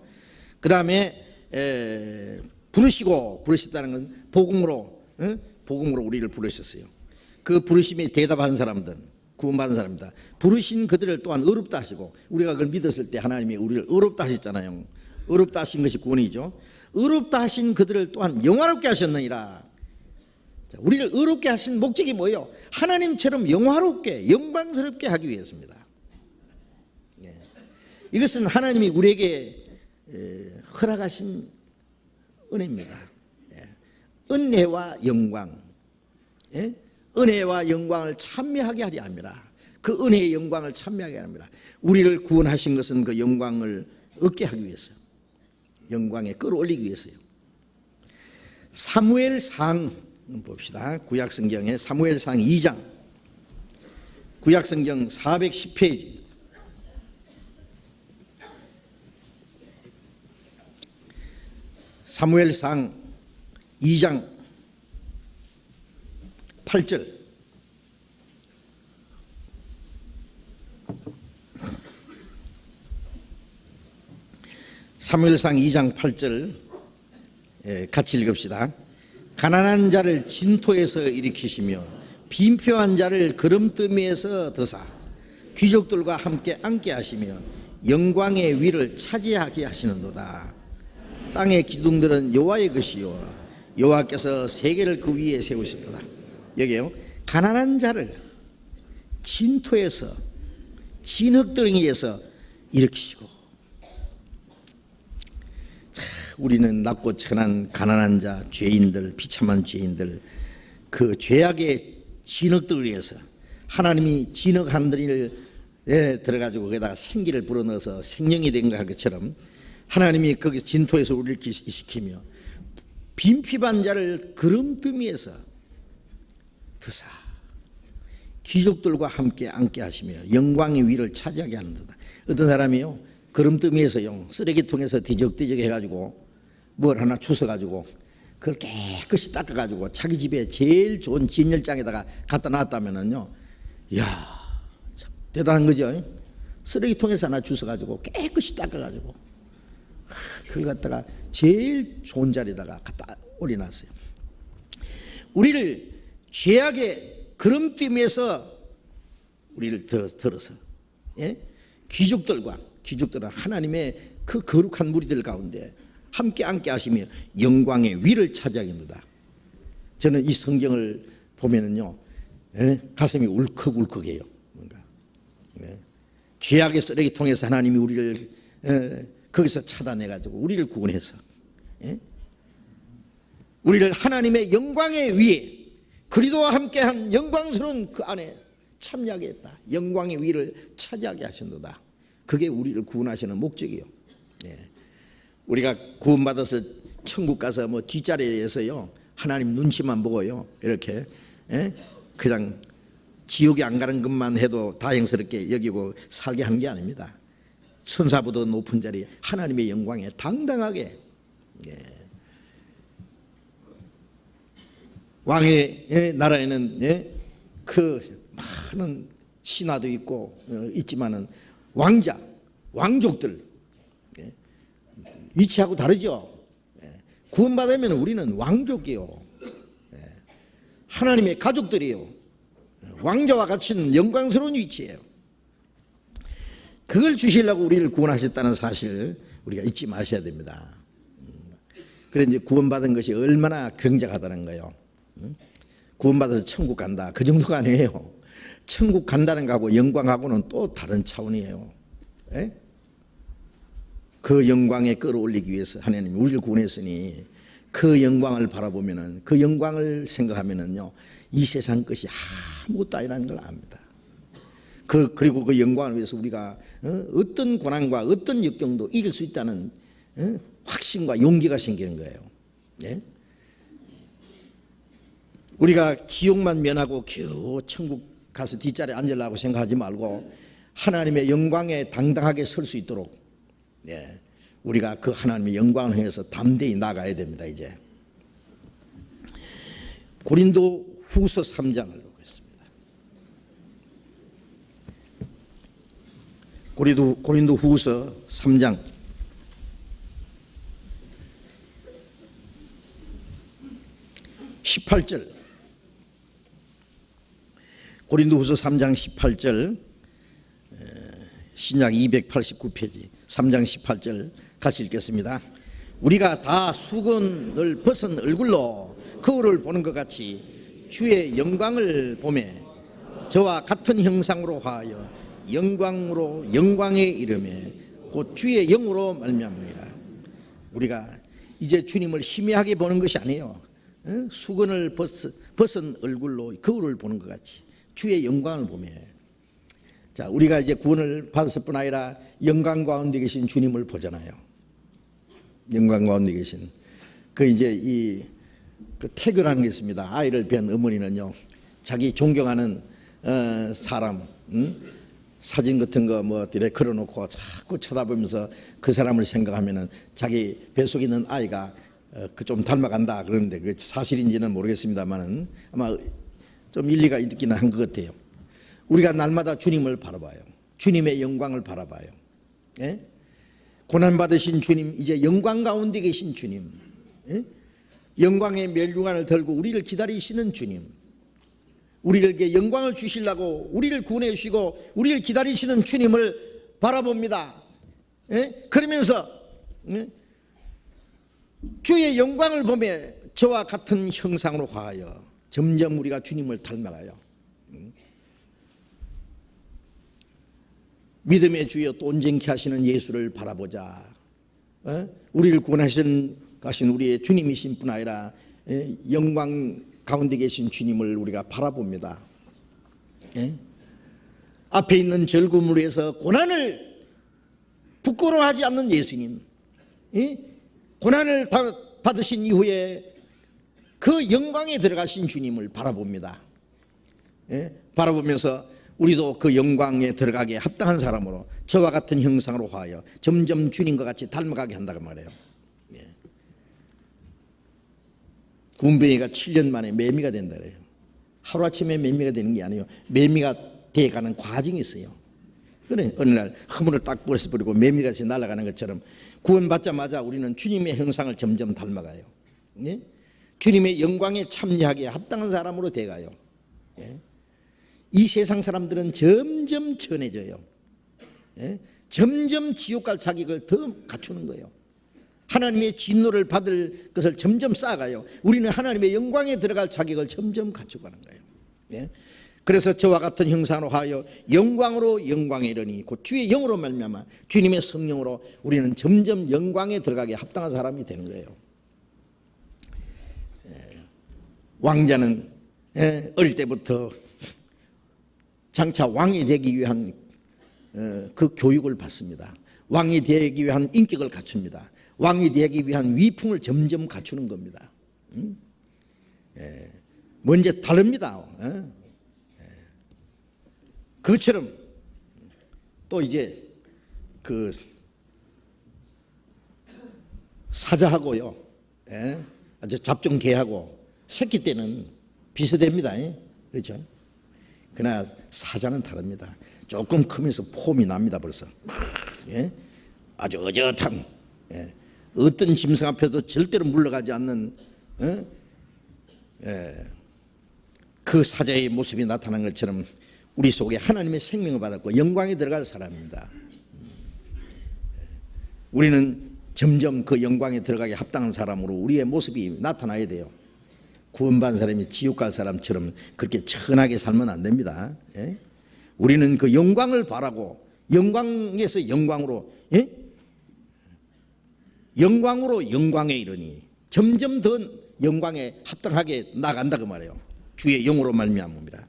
그 다음에 부르셨다는 건 복음으로 우리를 부르셨어요. 그 부르심에 대답한 사람들, 구원받은 사람이다. 부르신 그들을 또한 의롭다 하시고, 우리가 그걸 믿었을 때 하나님이 우리를 의롭다 하셨잖아요. 의롭다 하신 것이 구원이죠. 의롭다 하신 그들을 또한 영화롭게 하셨느니라. 자, 우리를 의롭게 하신 목적이 뭐예요? 하나님처럼 영화롭게, 영광스럽게 하기 위해서입니다. 이것은 하나님이 우리에게 허락하신 은혜입니다. 은혜와 영광, 은혜와 영광을 참여하게 하려 합니다. 그 은혜의 영광을 참여하게 합니다. 우리를 구원하신 것은 그 영광을 얻게 하기 위해서, 영광에 끌어올리기 위해서요. 사무엘상 봅시다. 구약성경의 사무엘상 2장, 구약성경 410페이지. 사무엘상 2장 8절. 사무엘상 2장 8절 같이 읽읍시다. 가난한 자를 진토에서 일으키시며 빈표한 자를 그름더미에서 드사 귀족들과 함께 앉게 하시며 영광의 위를 차지하게 하시는도다. 땅의 기둥들은 여호와의 것이요 여호와께서 세계를 그 위에 세우셨도다. 여기요, 가난한 자를 진토에서, 진흙덩이에서 일으키시고. 우리는 낮고 천한 가난한 자, 죄인들, 비참한 죄인들, 그 죄악의 진흙덩이에서 하나님이 진흙 한 덩이를 들어가지고 거기다가 생기를 불어넣어서 생명이 된 것처럼 하나님이 거기 진토에서 우리를 시키며 빈핍한 자를 그름더미에서 드사 귀족들과 함께 앉게 하시며 영광의 위를 차지하게 하는도다. 어떤 사람이요, 그름더미에서요, 쓰레기통에서 뒤적뒤적 해가지고 뭘 하나 주워가지고 그걸 깨끗이 닦아가지고 자기 집에 제일 좋은 진열장에다가 갖다 놨다면은요, 이야, 참 대단한 거죠. 쓰레기통에서 하나 주워가지고 깨끗이 닦아가지고 그걸 갖다가 제일 좋은 자리에다가 갖다 올려놨어요. 우리를 죄악의 그름팀에서 우리를 들어서, 귀족들은 하나님의 그 거룩한 무리들 가운데 함께 앉게 하시며 영광의 위를 차지하게 합니다. 저는 이 성경을 보면은요, 가슴이 울컥울컥해요. 뭔가 죄악의 쓰레기통에서 하나님이 우리를 거기서 차단해가지고 우리를 구원해서 우리를 하나님의 영광의 위에 그리스도와 함께한 영광스러운 그 안에 참여하게 했다. 영광의 위를 차지하게 하신도다. 그게 우리를 구원하시는 목적이요. 우리가 구원받아서 천국 가서 뭐 뒷자리에서요 하나님 눈치만 보고요 이렇게 그냥 지옥에 안 가는 것만 해도 다행스럽게 여기고 살게 하는 게 아닙니다. 천사보다 높은 자리 하나님의 영광에 당당하게 왕의 나라에는 그 많은 신하도 있고 있지만은 왕족들 위치하고 다르죠. 구원받으면 우리는 왕족이요, 하나님의 가족들이요, 왕자와 같은 영광스러운 위치예요. 그걸 주시려고 우리를 구원하셨다는 사실 우리가 잊지 마셔야 됩니다. 그래 이제 구원받은 것이 얼마나 굉장하다는 거예요. 구원받아서 천국 간다 그 정도가 아니에요. 천국 간다는 거하고 영광하고는 또 다른 차원이에요. 그 영광에 끌어올리기 위해서 하나님이 우리를 구원했으니 그 영광을 바라보면은 그 영광을 생각하면은요 이 세상 것이 아무것도 아니라는 걸 압니다. 그리고 그 영광을 위해서 우리가 어떤 고난과 어떤 역경도 이길 수 있다는 확신과 용기가 생기는 거예요. 우리가 지옥만 면하고 겨우 천국 가서 뒷자리에 앉으려고 생각하지 말고 하나님의 영광에 당당하게 설 수 있도록 우리가 그 하나님의 영광을 향해서 담대히 나가야 됩니다. 이제 고린도 후서 3장을 보겠습니다. 고린도 후서 3장 18절 고린도후서 3장 18절 신약 289페이지 3장 18절 같이 읽겠습니다. 우리가 다 수건을 벗은 얼굴로 거울을 보는 것 같이 주의 영광을 보매 저와 같은 형상으로 하여 영광으로 영광에 이르매 곧 주의 영으로 말미암으리라. 우리가 이제 주님을 희미하게 보는 것이 아니에요. 수건을 벗은 얼굴로 거울을 보는 것 같이 주의 영광을 보며 자 우리가 이제 구원을 받았을 뿐 아니라 영광 가운데 계신 주님을 보잖아요. 영광 가운데 계신 그 이제 그 태교라는 게 있습니다. 아이를 뵌 어머니는요 자기 존경하는 사람 사진 같은 거 뭐 이렇게 걸어놓고 자꾸 쳐다보면서 그 사람을 생각하면은 자기 뱃속에 있는 아이가 그 좀 닮아간다 그러는데 그 사실인지는 모르겠습니다만은 아마 좀 일리가 있기는 한 것 같아요. 우리가 날마다 주님을 바라봐요. 주님의 영광을 바라봐요. 고난받으신 주님, 이제 영광 가운데 계신 주님, 영광의 멸류관을 들고 우리를 기다리시는 주님, 우리에게 영광을 주시려고 우리를 구원해 주시고 우리를 기다리시는 주님을 바라봅니다. 그러면서 주의 영광을 보며 저와 같은 형상으로 화하여 점점 우리가 주님을 닮아가요. 믿음의 주여 또 온전케 하시는 예수를 바라보자. 우리를 구원하신 우리의 주님이신 뿐 아니라 영광 가운데 계신 주님을 우리가 바라봅니다. 앞에 있는 절구를 위해서 고난을 부끄러워하지 않는 예수님, 고난을 받으신 이후에 그 영광에 들어가신 주님을 바라봅니다. 바라보면서 우리도 그 영광에 들어가기에 합당한 사람으로 저와 같은 형상으로 화하여 점점 주님과 같이 닮아가게 한다고 말해요. 군뱅이가 7년 만에 매미가 된다 그래요. 하루아침에 매미가 되는 게 아니에요. 매미가 돼가는 과정이 있어요. 그래 어느 날 허물을 딱 벗어버리고 매미가 같이 날아가는 것처럼 구원받자마자 우리는 주님의 형상을 점점 닮아가요. 주님의 영광에 참여하기에 합당한 사람으로 돼가요. 이 세상 사람들은 점점 천해져요. 점점 지옥 갈 자격을 더 갖추는 거예요. 하나님의 진노를 받을 것을 점점 쌓아가요. 우리는 하나님의 영광에 들어갈 자격을 점점 갖추고 가는 거예요. 그래서 저와 같은 형상으로 하여 영광으로 영광에 이르니 곧 주의 영으로 말미암아 주님의 성령으로 우리는 점점 영광에 들어가게 합당한 사람이 되는 거예요. 왕자는 어릴 때부터 장차 왕이 되기 위한 그 교육을 받습니다. 왕이 되기 위한 인격을 갖춥니다. 왕이 되기 위한 위풍을 점점 갖추는 겁니다. 먼저 다릅니다. 그것처럼 또 이제 그 사자하고요, 아주 잡종개하고 새끼 때는 비슷합니다. 그렇죠? 그러나 사자는 다릅니다. 조금 크면서 폼이 납니다. 벌써 아주 어젓한, 어떤 짐승 앞에도 절대로 물러가지 않는 그 사자의 모습이 나타난 것처럼 우리 속에 하나님의 생명을 받았고 영광에 들어갈 사람입니다. 우리는 점점 그 영광에 들어가게 합당한 사람으로 우리의 모습이 나타나야 돼요. 구원받은 사람이 지옥 갈 사람처럼 그렇게 천하게 살면 안 됩니다. 우리는 그 영광을 바라고 영광에서 영광으로, 영광으로 영광에 이르니 점점 더 영광에 합당하게 나간다 그 말이에요. 주의 영으로 말미암습니다.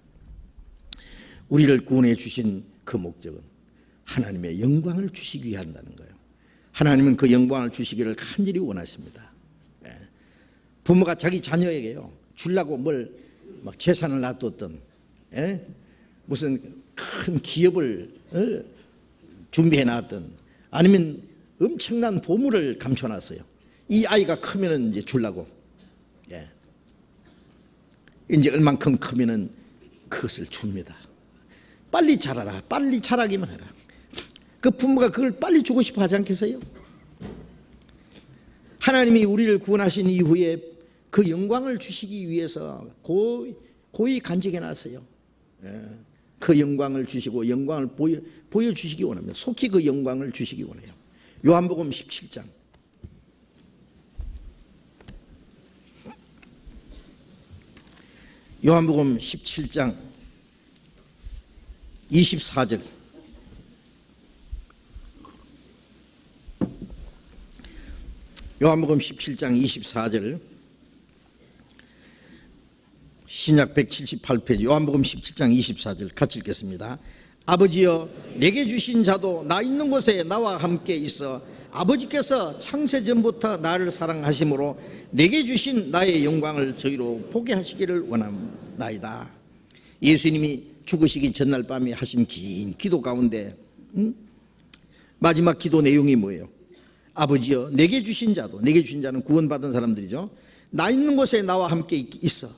우리를 구원해 주신 그 목적은 하나님의 영광을 주시기 위해 한다는 거예요. 하나님은 그 영광을 주시기를 간절히 원하십니다. 부모가 자기 자녀에게요 주려고 뭘 막 재산을 놔뒀던, 무슨 큰 기업을 준비해 놨던, 아니면 엄청난 보물을 감춰놨어요. 이 아이가 크면은 이제 주려고, 이제 얼만큼 크면은 그것을 줍니다. 빨리 자라라, 빨리 자라기만 해라. 그 부모가 그걸 빨리 주고 싶어 하지 않겠어요? 하나님이 우리를 구원하신 이후에 그 영광을 주시기 위해서 고이 간직해 놨어요. 그 영광을 주시고 영광을 보여주시기 원합니다. 속히 그 영광을 주시기 원해요. 요한복음 17장 요한복음 17장 24절, 요한복음 17장 24절, 신약 178페이지 요한복음 17장 24절 같이 읽겠습니다. 아버지여 내게 주신 자도 나 있는 곳에 나와 함께 있어 아버지께서 창세전부터 나를 사랑하심으로 내게 주신 나의 영광을 저희로 보게 하시기를 원합나이다. 예수님이 죽으시기 전날 밤에 하신 긴 기도 가운데 마지막 기도 내용이 뭐예요? 아버지여 내게 주신 자도, 내게 주신 자는 구원받은 사람들이죠. 나 있는 곳에 나와 함께 있어.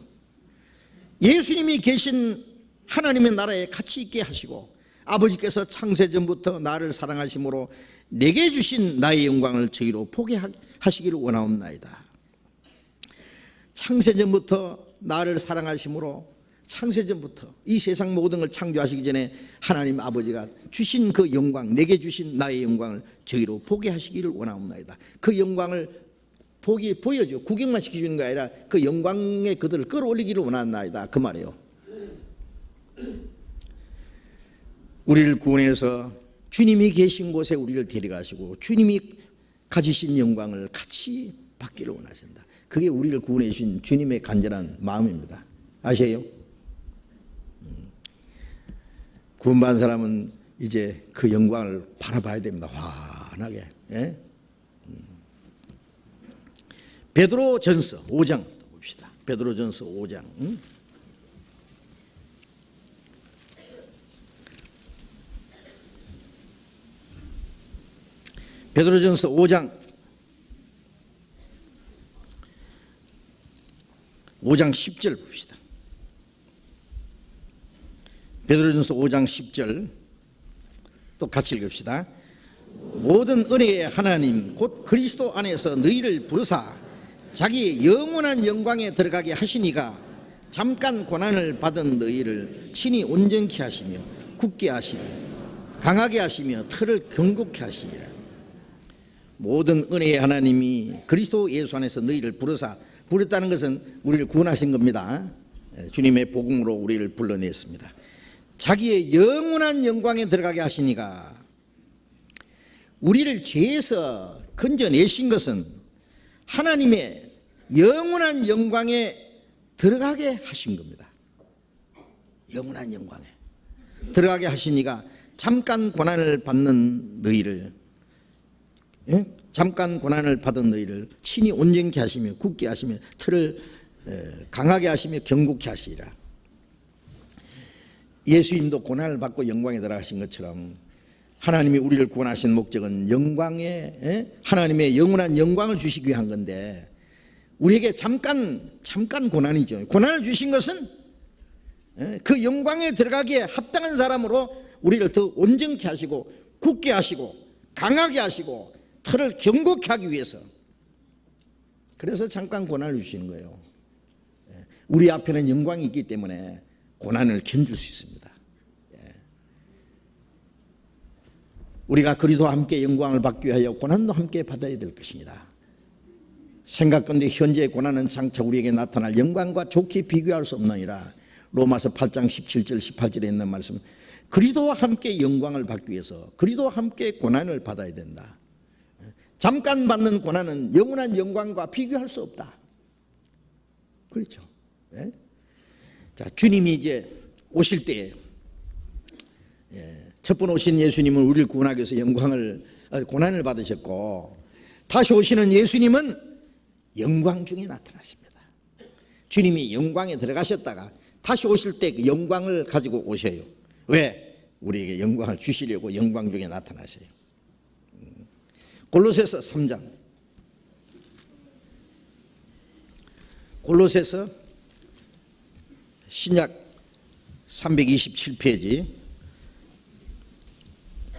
예수님이 계신 하나님의 나라에 같이 있게 하시고 아버지께서 창세전부터 나를 사랑하심으로 내게 주신 나의 영광을 저희로 보게 하시기를 원하옵나이다. 창세전부터 나를 사랑하심으로, 창세전부터 이 세상 모든 걸 창조하시기 전에 하나님 아버지가 주신 그 영광, 내게 주신 나의 영광을 저희로 보게 하시기를 원하옵나이다. 그 영광을 보여줘, 구경만 시켜주는 게 아니라 그 영광에 그들을 끌어올리기를 원하옵나이다 그 말이에요. 우리를 구원해서 주님이 계신 곳에 우리를 데려가시고 주님이 가지신 영광을 같이 받기를 원하신다. 그게 우리를 구원해 주신 주님의 간절한 마음입니다. 아세요? 구원받은 사람은 이제 그 영광을 바라봐야 됩니다. 환하게. 베드로전서 5장 봅시다. 베드로전서 5장. 베드로전서 5장 10절 봅시다. 베드로전서 5장 10절 또 같이 읽읍시다. 모든 은혜의 하나님 곧 그리스도 안에서 너희를 부르사 자기 영원한 영광에 들어가게 하시니가 잠깐 고난을 받은 너희를 친히 온전케 하시며 굳게 하시며 강하게 하시며 틀을 견고케 하시리라. 모든 은혜의 하나님이 그리스도 예수 안에서 너희를 부르사, 부르다는 것은 우리를 구원하신 겁니다. 주님의 복음으로 우리를 불러냈습니다. 자기의 영원한 영광에 들어가게 하시니까 우리를 죄에서 건져내신 것은 하나님의 영원한 영광에 들어가게 하신 겁니다. 영원한 영광에 들어가게 하시니까 잠깐 고난을 받는 너희를, 잠깐 고난을 받은 너희를 친히 온전케 하시며 굳게 하시며 틀을 강하게 하시며 견고케 하시리라. 예수님도 고난을 받고 영광에 들어가신 것처럼 하나님이 우리를 구원하신 목적은 영광에, 하나님의 영원한 영광을 주시기 위한 건데, 우리에게 잠깐 고난이죠. 고난을 주신 것은 그 영광에 들어가기에 합당한 사람으로 우리를 더 온전케 하시고 굳게 하시고 강하게 하시고 틀을 견고케 하기 위해서, 그래서 잠깐 고난을 주시는 거예요. 우리 앞에는 영광이 있기 때문에 고난을 견딜 수 있습니다. 우리가 그리스도와 함께 영광을 받기 위하여 고난도 함께 받아야 될 것이니라. 생각건대 현재의 고난은 장차 우리에게 나타날 영광과 좋게 비교할 수 없느니라. 로마서 8장 17절 18절에 있는 말씀, 그리스도와 함께 영광을 받기 위해서 그리스도와 함께 고난을 받아야 된다. 잠깐 받는 고난은 영원한 영광과 비교할 수 없다. 그렇죠. 자, 주님이 이제 오실 때, 첫 번 오신 예수님은 우리를 구원하기 위해서 고난을 받으셨고, 다시 오시는 예수님은 영광 중에 나타나십니다. 주님이 영광에 들어가셨다가 다시 오실 때 그 영광을 가지고 오셔요. 왜? 우리에게 영광을 주시려고 영광 중에 나타나셔요. 골로새서 3장, 골로새서 신약 327페이지,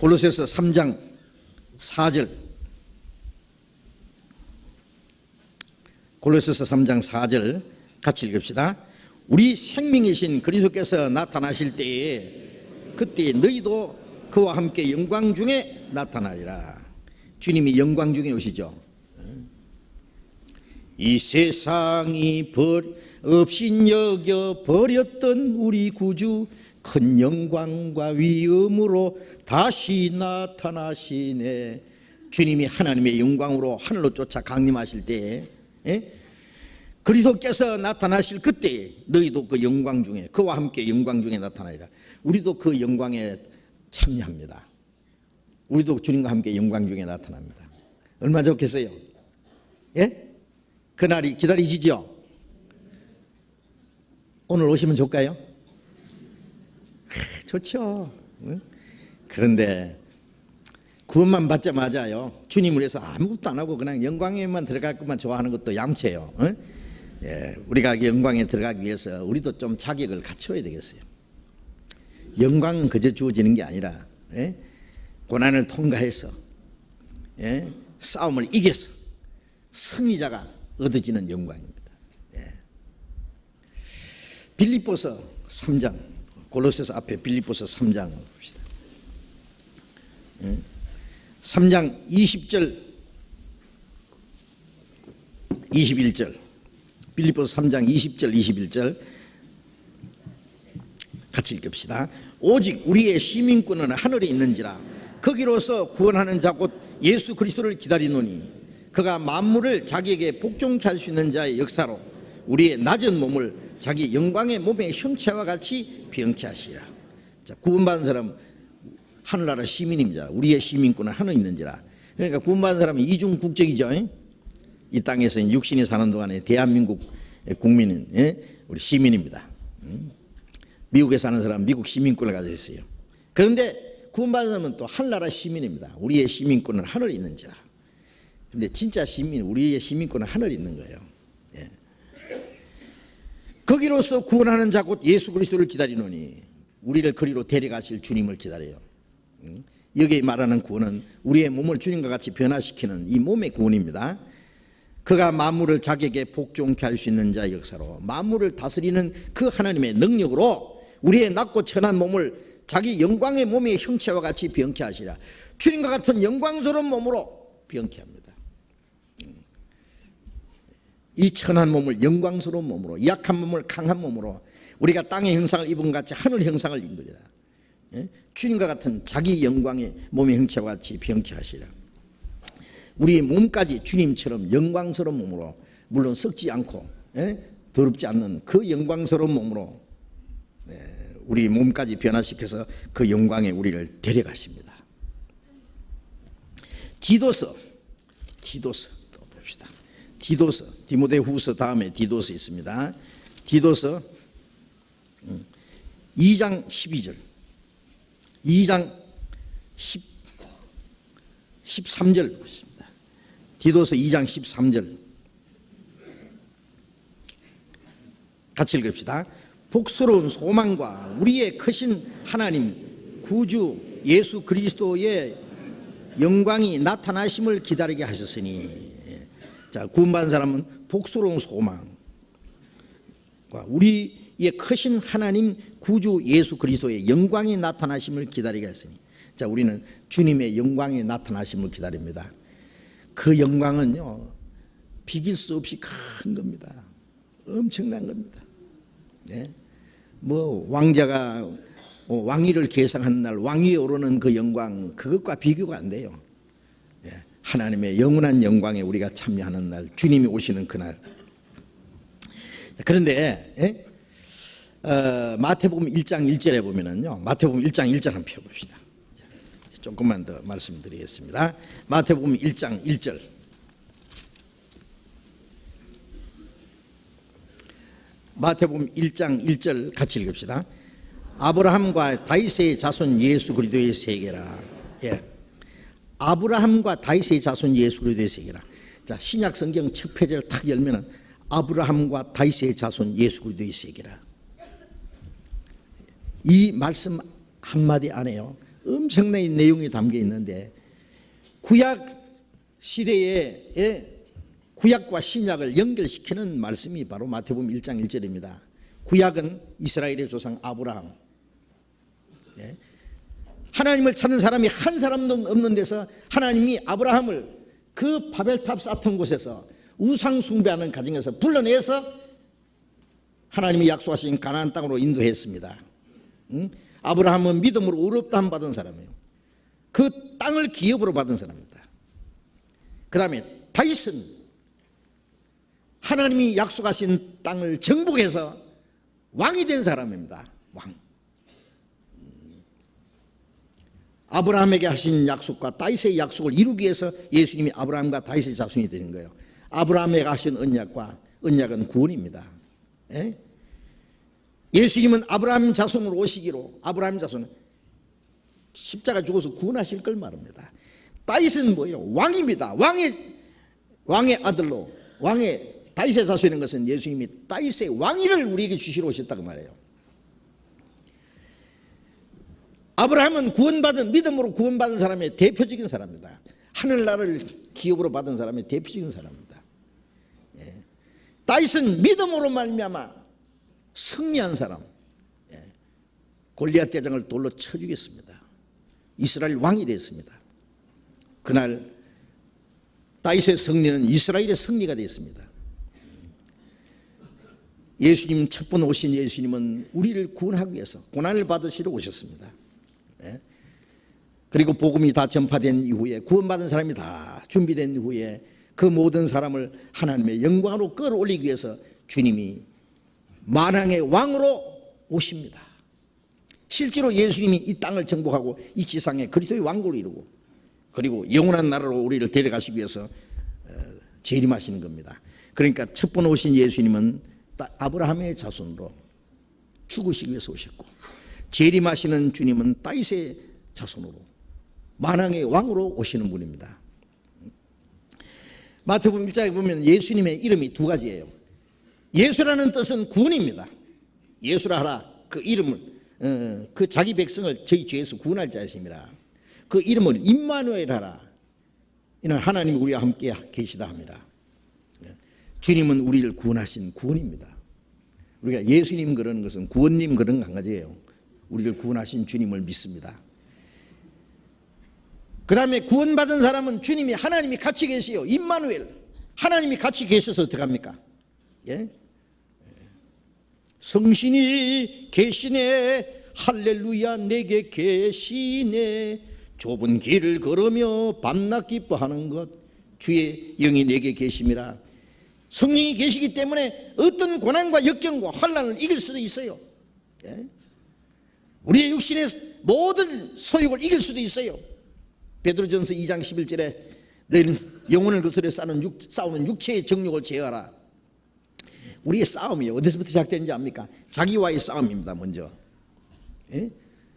골로새서 3장 4절, 골로새서 3장 4절 같이 읽읍시다. 우리 생명이신 그리스도께서 나타나실 때에 그때 너희도 그와 함께 영광 중에 나타나리라. 주님이 영광 중에 오시죠. 이 세상이 없인 여겨 버렸던 우리 구주 큰 영광과 위엄으로 다시 나타나시네. 주님이 하나님의 영광으로 하늘로 쫓아 강림하실 때에, 그리스도께서 나타나실 그때 너희도 그 영광 중에, 그와 함께 영광 중에 나타나리라. 우리도 그 영광에 참여합니다. 우리도 주님과 함께 영광 중에 나타납니다. 얼마나 좋겠어요? 그날이 기다리시죠? 오늘 오시면 좋을까요? 좋죠. 그런데 구원만 받자마자요, 주님을 위해서 아무것도 안 하고 그냥 영광에만 들어갈 것만 좋아하는 것도 얌체예요. 우리가 영광에 들어가기 위해서 우리도 좀 자격을 갖춰야 되겠어요. 영광은 그저 주어지는 게 아니라 고난을 통과해서 싸움을 이겨서 승리자가 얻어지는 영광입니다. 빌립보서 3장, 골로새서 앞에 빌립보서 3장 봅시다. 3장 20절 21절, 빌립보서 3장 20절 21절 같이 읽읍시다. 오직 우리의 시민권은 하늘에 있는지라 거기로서 구원하는 자 곧 예수 그리스도를 기다리노니 그가 만물을 자기에게 복종케 할 수 있는 자의 역사로 우리의 낮은 몸을 자기 영광의 몸의 형체와 같이 병케 하시리라. 자, 구원받은 사람은 하늘나라 시민입니다. 우리의 시민권은 하늘에 있는지라. 그러니까 구원받은 사람은 이중 국적이죠. 이 땅에서 육신이 사는 동안에 대한민국 국민은 우리 시민입니다. 미국에 사는 사람은 미국 시민권을 가지고 있어요. 그런데 구원받은 사람은 또 하늘나라 시민입니다. 우리의 시민권은 하늘에 있는지라. 근데 진짜 시민, 우리의 시민권은 하늘에 있는 거예요. 거기로서 구원하는 자 곧 예수 그리스도를 기다리노니 우리를 그리로 데려가실 주님을 기다려요. 여기 말하는 구원은 우리의 몸을 주님과 같이 변화시키는 이 몸의 구원입니다. 그가 만물을 자기에게 복종케 할 수 있는 자의 역사로 만물을 다스리는 그 하나님의 능력으로 우리의 낮고 천한 몸을 자기 영광의 몸의 형체와 같이 변케 하시라. 주님과 같은 영광스러운 몸으로 변케 합니다. 이 천한 몸을 영광스러운 몸으로, 약한 몸을 강한 몸으로, 우리가 땅의 형상을 입은 것 같이 하늘 형상을 입으리라. 주님과 같은 자기 영광의 몸의 형체와 같이 병케 하시라. 우리의 몸까지 주님처럼 영광스러운 몸으로, 물론 썩지 않고 더럽지 않는 그 영광스러운 몸으로 우리 몸까지 변화시켜서 그 영광에 우리를 데려가십니다. 디도서 또 봅시다. 디도서, 디모데후서 다음에 디도서 있습니다. 디도서 2장 12절, 2장 13절 보겠습니다. 디도서 2장 13절 같이 읽읍시다. 복스러운 소망과 우리의 크신 하나님 구주 예수 그리스도의 영광이 나타나심을 기다리게 하셨으니, 자, 구원받은 사람은 복스러운 소망과 우리의 크신 하나님 구주 예수 그리스도의 영광이 나타나심을 기다리게 하셨으니, 자, 우리는 주님의 영광이 나타나심을 기다립니다. 그 영광은요, 비길 수 없이 큰 겁니다. 엄청난 겁니다. 네? 뭐 왕자가 왕위를 계승하는 날 왕위에 오르는 그 영광, 그것과 비교가 안 돼요. 하나님의 영원한 영광에 우리가 참여하는 날, 주님이 오시는 그날. 그런데 마태복음 1장 1절에 보면은요, 마태복음 1장 1절 한번 펴봅시다. 조금만 더 말씀드리겠습니다. 마태복음 1장 1절. 마태복음 1장 1절 같이 읽읍시다. 아브라함과 다윗의 자손 예수 그리스도의 세계라. 아브라함과 다윗의 자손 예수 그리스도의 세계라. 자, 신약 성경 첫 페이지를 탁 열면은 아브라함과 다윗의 자손 예수 그리스도의 세계라. 이 말씀 한마디 안에요, 엄청난 내용이 담겨 있는데, 구약 시대에 구약과 신약을 연결시키는 말씀이 바로 마태복음 1장 1절입니다. 구약은 이스라엘의 조상 아브라함, 하나님을 찾는 사람이 한 사람도 없는 데서 하나님이 아브라함을 그 바벨탑 쌓던 곳에서 우상 숭배하는 가정에서 불러내서 하나님이 약속하신 가나안 땅으로 인도했습니다. 아브라함은 믿음으로 의롭다함 받은 사람이에요. 그 땅을 기업으로 받은 사람입니다. 그 다음에 다윗은 하나님이 약속하신 땅을 정복해서 왕이 된 사람입니다. 왕. 아브라함에게 하신 약속과 다윗의 약속을 이루기 위해서 예수님이 아브라함과 다윗의 자손이 되는 거예요. 아브라함에게 하신 언약과 언약은 구원입니다. 예수님은 아브라함 자손으로 오시기로, 아브라함 자손은 십자가 죽어서 구원하실 걸 말합니다. 다윗은 뭐예요? 왕입니다. 왕의 아들로, 왕의 다윗의 자손인 것은 예수님이 다윗의 왕위를 우리에게 주시러 오셨다고 말해요. 아브라함은 구원받은, 믿음으로 구원받은 사람의 대표적인 사람입니다. 하늘나라를 기업으로 받은 사람의 대표적인 사람입니다. 다윗은 믿음으로 말미암아 승리한 사람, 골리앗 대장을 돌로 쳐 죽였습니다. 이스라엘 왕이 됐습니다. 그날 다윗의 승리는 이스라엘의 승리가 됐습니다. 예수님, 첫 번 오신 예수님은 우리를 구원하기 위해서 고난을 받으시러 오셨습니다. 그리고 복음이 다 전파된 이후에, 구원받은 사람이 다 준비된 이후에 그 모든 사람을 하나님의 영광으로 끌어올리기 위해서 주님이 만왕의 왕으로 오십니다. 실제로 예수님이 이 땅을 정복하고 이 지상에 그리스도의 왕국을 이루고, 그리고 영원한 나라로 우리를 데려가시기 위해서 재림하시는 겁니다. 그러니까 첫 번 오신 예수님은 아브라함의 자손으로 죽으시기 위해서 오셨고, 재림하시는 주님은 다윗의 자손으로 만왕의 왕으로 오시는 분입니다. 마태복음 1장에 보면 예수님의 이름이 두 가지예요. 예수라는 뜻은 구원입니다. 예수라 하라, 그 이름을, 그 자기 백성을 저희 죄에서 구원할 자이심이라. 그 이름을 임마누엘 하라, 이는 하나님이 우리와 함께 계시다 합니다. 주님은 우리를 구원하신 구원입니다. 우리가 예수님 그러는 것은 구원님 그런 한 가지예요. 우리를 구원하신 주님을 믿습니다. 그 다음에 구원받은 사람은 주님이, 하나님이 같이 계시요, 임마누엘, 하나님이 같이 계셔서 어떻게 합니까? 예? 성신이 계시네, 할렐루야 내게 계시네. 좁은 길을 걸으며 밤낮 기뻐하는 것, 주의 영이 내게 계심이라. 성령이 계시기 때문에 어떤 고난과 역경과 환난을 이길 수도 있어요. 예? 우리의 육신의 모든 소욕을 이길 수도 있어요. 베드로전서 2장 11절에 너희는 영혼을 거스려 싸우는 육체의 정욕을 제어하라. 우리의 싸움이 어디서부터 시작되는지 압니까? 자기와의 싸움입니다. 먼저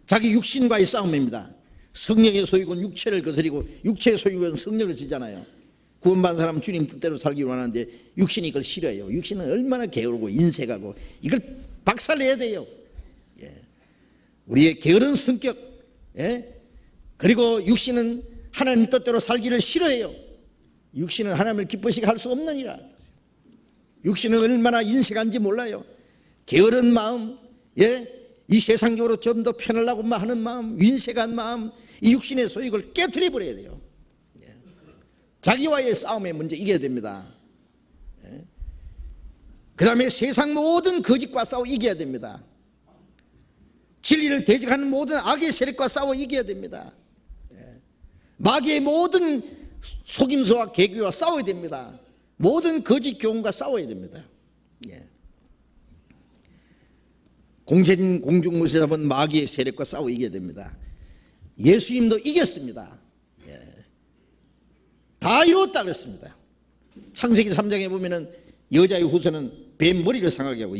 자기 육신과의 싸움입니다. 성령의 소욕은 육체를 거스리고 육체의 소욕은 성령을 지잖아요. 구원받은 사람은 주님 뜻대로 살기 원하는데 육신이 이걸 싫어해요. 육신은 얼마나 게으르고 인색하고 이걸 박살내야 돼요. 우리의 게으른 성격, 그리고 육신은 하나님 뜻대로 살기를 싫어해요. 육신은 하나님을 기쁘시게 할 수 없느니라. 육신은 얼마나 인색한지 몰라요. 게으른 마음, 이 세상적으로 좀 더 편하려고 하는 마음, 인색한 마음, 이 육신의 소욕을 깨트려 버려야 돼요. 자기와의 싸움에 먼저 이겨야 됩니다. 그 다음에 세상 모든 거짓과 싸워 이겨야 됩니다. 진리를 대적하는 모든 악의 세력과 싸워 이겨야 됩니다. 마귀의 모든 속임수와 계교와 싸워야 됩니다. 모든 거짓 교훈과 싸워야 됩니다. 공진 공중무쇠 잡은 마귀의 세력과 싸워 이겨야 됩니다. 예수님도 이겼습니다. 다 이뤘다 그랬습니다. 창세기 3장에 보면은 여자의 후손은 뱀 머리를 상하게 하고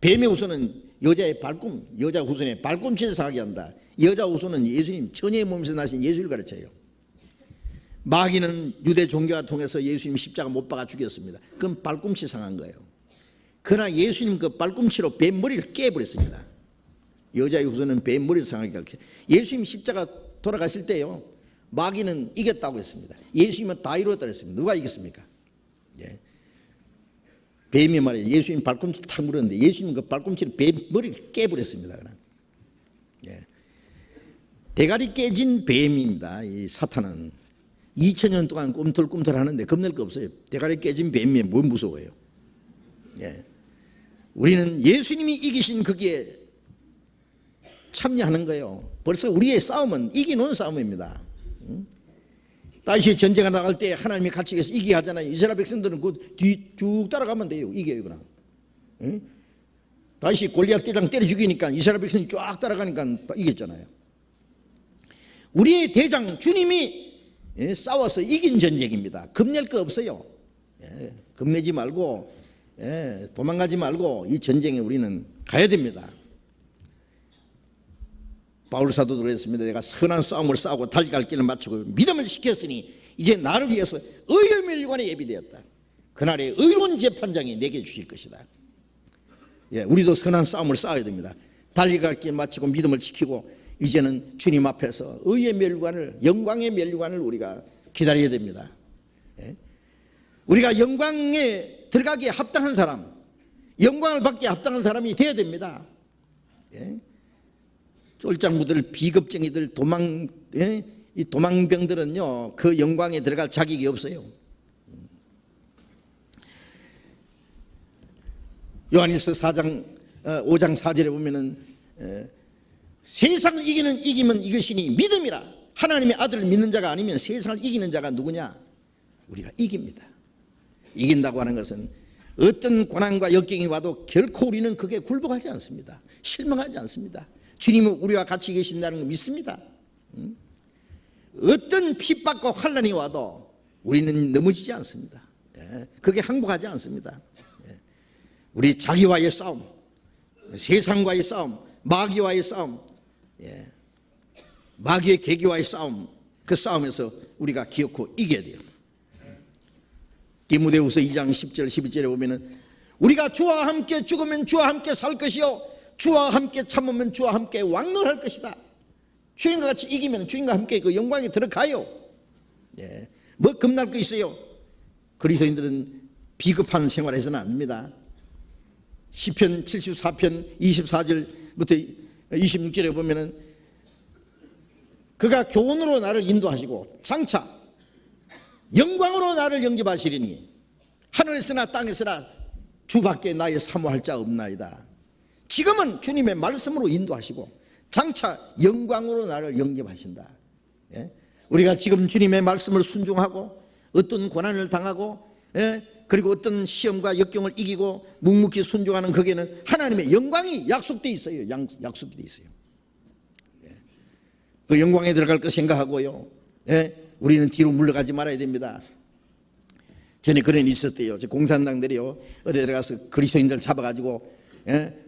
뱀의 후손은 여자의 발꿈, 여자 후손의 발꿈치를 상하게 한다. 여자 후손은 예수님 처녀의 몸에서 나신 예수를 가르쳐요. 마귀는 유대 종교와 통해서 예수님 십자가 못 박아 죽였습니다. 그건 발꿈치 상한 거예요. 그러나 예수님 그 발꿈치로 뱀 머리를 깨버렸습니다. 여자의 후손은 뱀 머리를 상하게 하고, 예수님 십자가 돌아가실 때요, 마귀는 이겼다고 했습니다. 예수님은 다 이루었다고 했습니다. 누가 이겼습니까? 뱀이 말이에요. 예수님 발꿈치 탁 물었는데 예수님 그 발꿈치를 뱀 머리를 깨버렸습니다. 대가리 깨진 뱀입니다. 이 사탄은 2000년 동안 꿈틀꿈틀 하는데 겁낼 거 없어요. 대가리 깨진 뱀이 뭘 무서워요. 우리는 예수님이 이기신 거기에 참여하는 거예요. 벌써 우리의 싸움은 이기는 싸움입니다. 다시 전쟁에 나갈 때 하나님이 같이 계셔서 이기게 하잖아요. 이스라엘 백성들은 그 뒤 쭉 따라가면 돼요. 이겨요. 그냥 다시 골리앗 대장 때려 죽이니까 이스라엘 백성이 쫙 따라가니까 이겼잖아요. 우리의 대장 주님이 싸워서 이긴 전쟁입니다. 겁낼 거 없어요. 겁내지 말고 도망가지 말고 이 전쟁에 우리는 가야 됩니다. 바울 사도도 그랬습니다. 내가 선한 싸움을 싸우고 달려갈 길을 마치고 믿음을 지켰으니 이제 나를 위해서 의의 멸관에 예비되었다. 그날에 의로운 재판장이 내게 주실 것이다. 우리도 선한 싸움을 싸워야 됩니다. 달려갈 길 마치고 믿음을 지키고 이제는 주님 앞에서 의의 멸관을, 영광의 멸관을 우리가 기다려야 됩니다. 우리가 영광에 들어가기에 합당한 사람, 영광을 받기에 합당한 사람이 되어야 됩니다. 쫄장무들, 비겁쟁이들, 이 도망병들은요, 그 영광에 들어갈 자격이 없어요. 요한일서 5장 4절에 보면은 세상을 이기면 이것이니 믿음이라. 하나님의 아들을 믿는 자가 아니면 세상을 이기는 자가 누구냐? 우리가 이깁니다. 이긴다고 하는 것은 어떤 고난과 역경이 와도 결코 우리는 그게 굴복하지 않습니다. 실망하지 않습니다. 주님은 우리와 같이 계신다는 걸 믿습니다. 어떤 핍박과 환난이 와도 우리는 넘어지지 않습니다. 그게 항복하지 않습니다. 우리 자기와의 싸움, 세상과의 싸움, 마귀와의 싸움, 마귀의 계기와의 싸움, 그 싸움에서 우리가 기어코 이겨야 돼요. 디모데후서 2장 10절 11절에 보면은 우리가 주와 함께 죽으면 주와 함께 살 것이요 주와 함께 참으면 주와 함께 왕노할 것이다. 주님과 같이 이기면 주님과 함께 그 영광에 들어가요. 뭐 겁날 거 있어요? 그리스도인들은 비겁한 생활을 해서는 안 됩니다. 시편 74편 24절부터 26절에 보면은 그가 교훈으로 나를 인도하시고 장차 영광으로 나를 영접하시리니 하늘에서나 땅에서나 주밖에 나의 사모할 자 없나이다. 지금은 주님의 말씀으로 인도하시고 장차 영광으로 나를 영접하신다. 예? 우리가 지금 주님의 말씀을 순종하고 어떤 고난을 당하고, 예? 그리고 어떤 시험과 역경을 이기고 묵묵히 순종하는 거기에는 하나님의 영광이 약속되어 있어요. 약속되어 있어요. 예. 그 영광에 들어갈 거 생각하고요, 예? 우리는 뒤로 물러가지 말아야 됩니다. 전에 그런 일이 있었대요. 공산당들이요, 어디 들어가서 그리스도인들 잡아가지고, 예?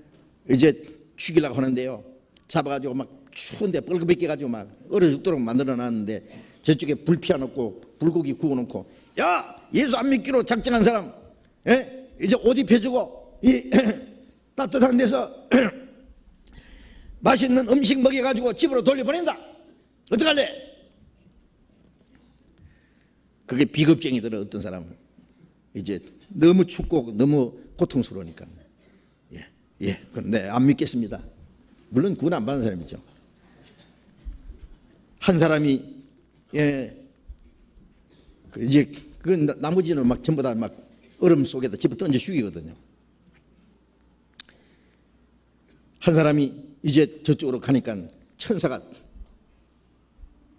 이제 죽이려고 하는데요, 잡아가지고 막 추운데 뻘겋게 가지고 막 얼어 죽도록 만들어 놨는데 저쪽에 불 피워놓고 불고기 구워놓고, 야, 예수 안 믿기로 작정한 사람, 예? 이제 옷 입혀주고 이 따뜻한 데서 맛있는 음식 먹여가지고 집으로 돌려보낸다. 어떡할래? 그게 비겁쟁이들은 어떤 사람은 이제 너무 춥고 너무 고통스러우니까, 예, 그런데 안 믿겠습니다. 물론 구원 안 받은 사람이죠. 한 사람이, 예, 이제 그 나머지는 막 전부 다 막 얼음 속에다 집어 던져 죽이거든요. 한 사람이 이제 저쪽으로 가니까 천사가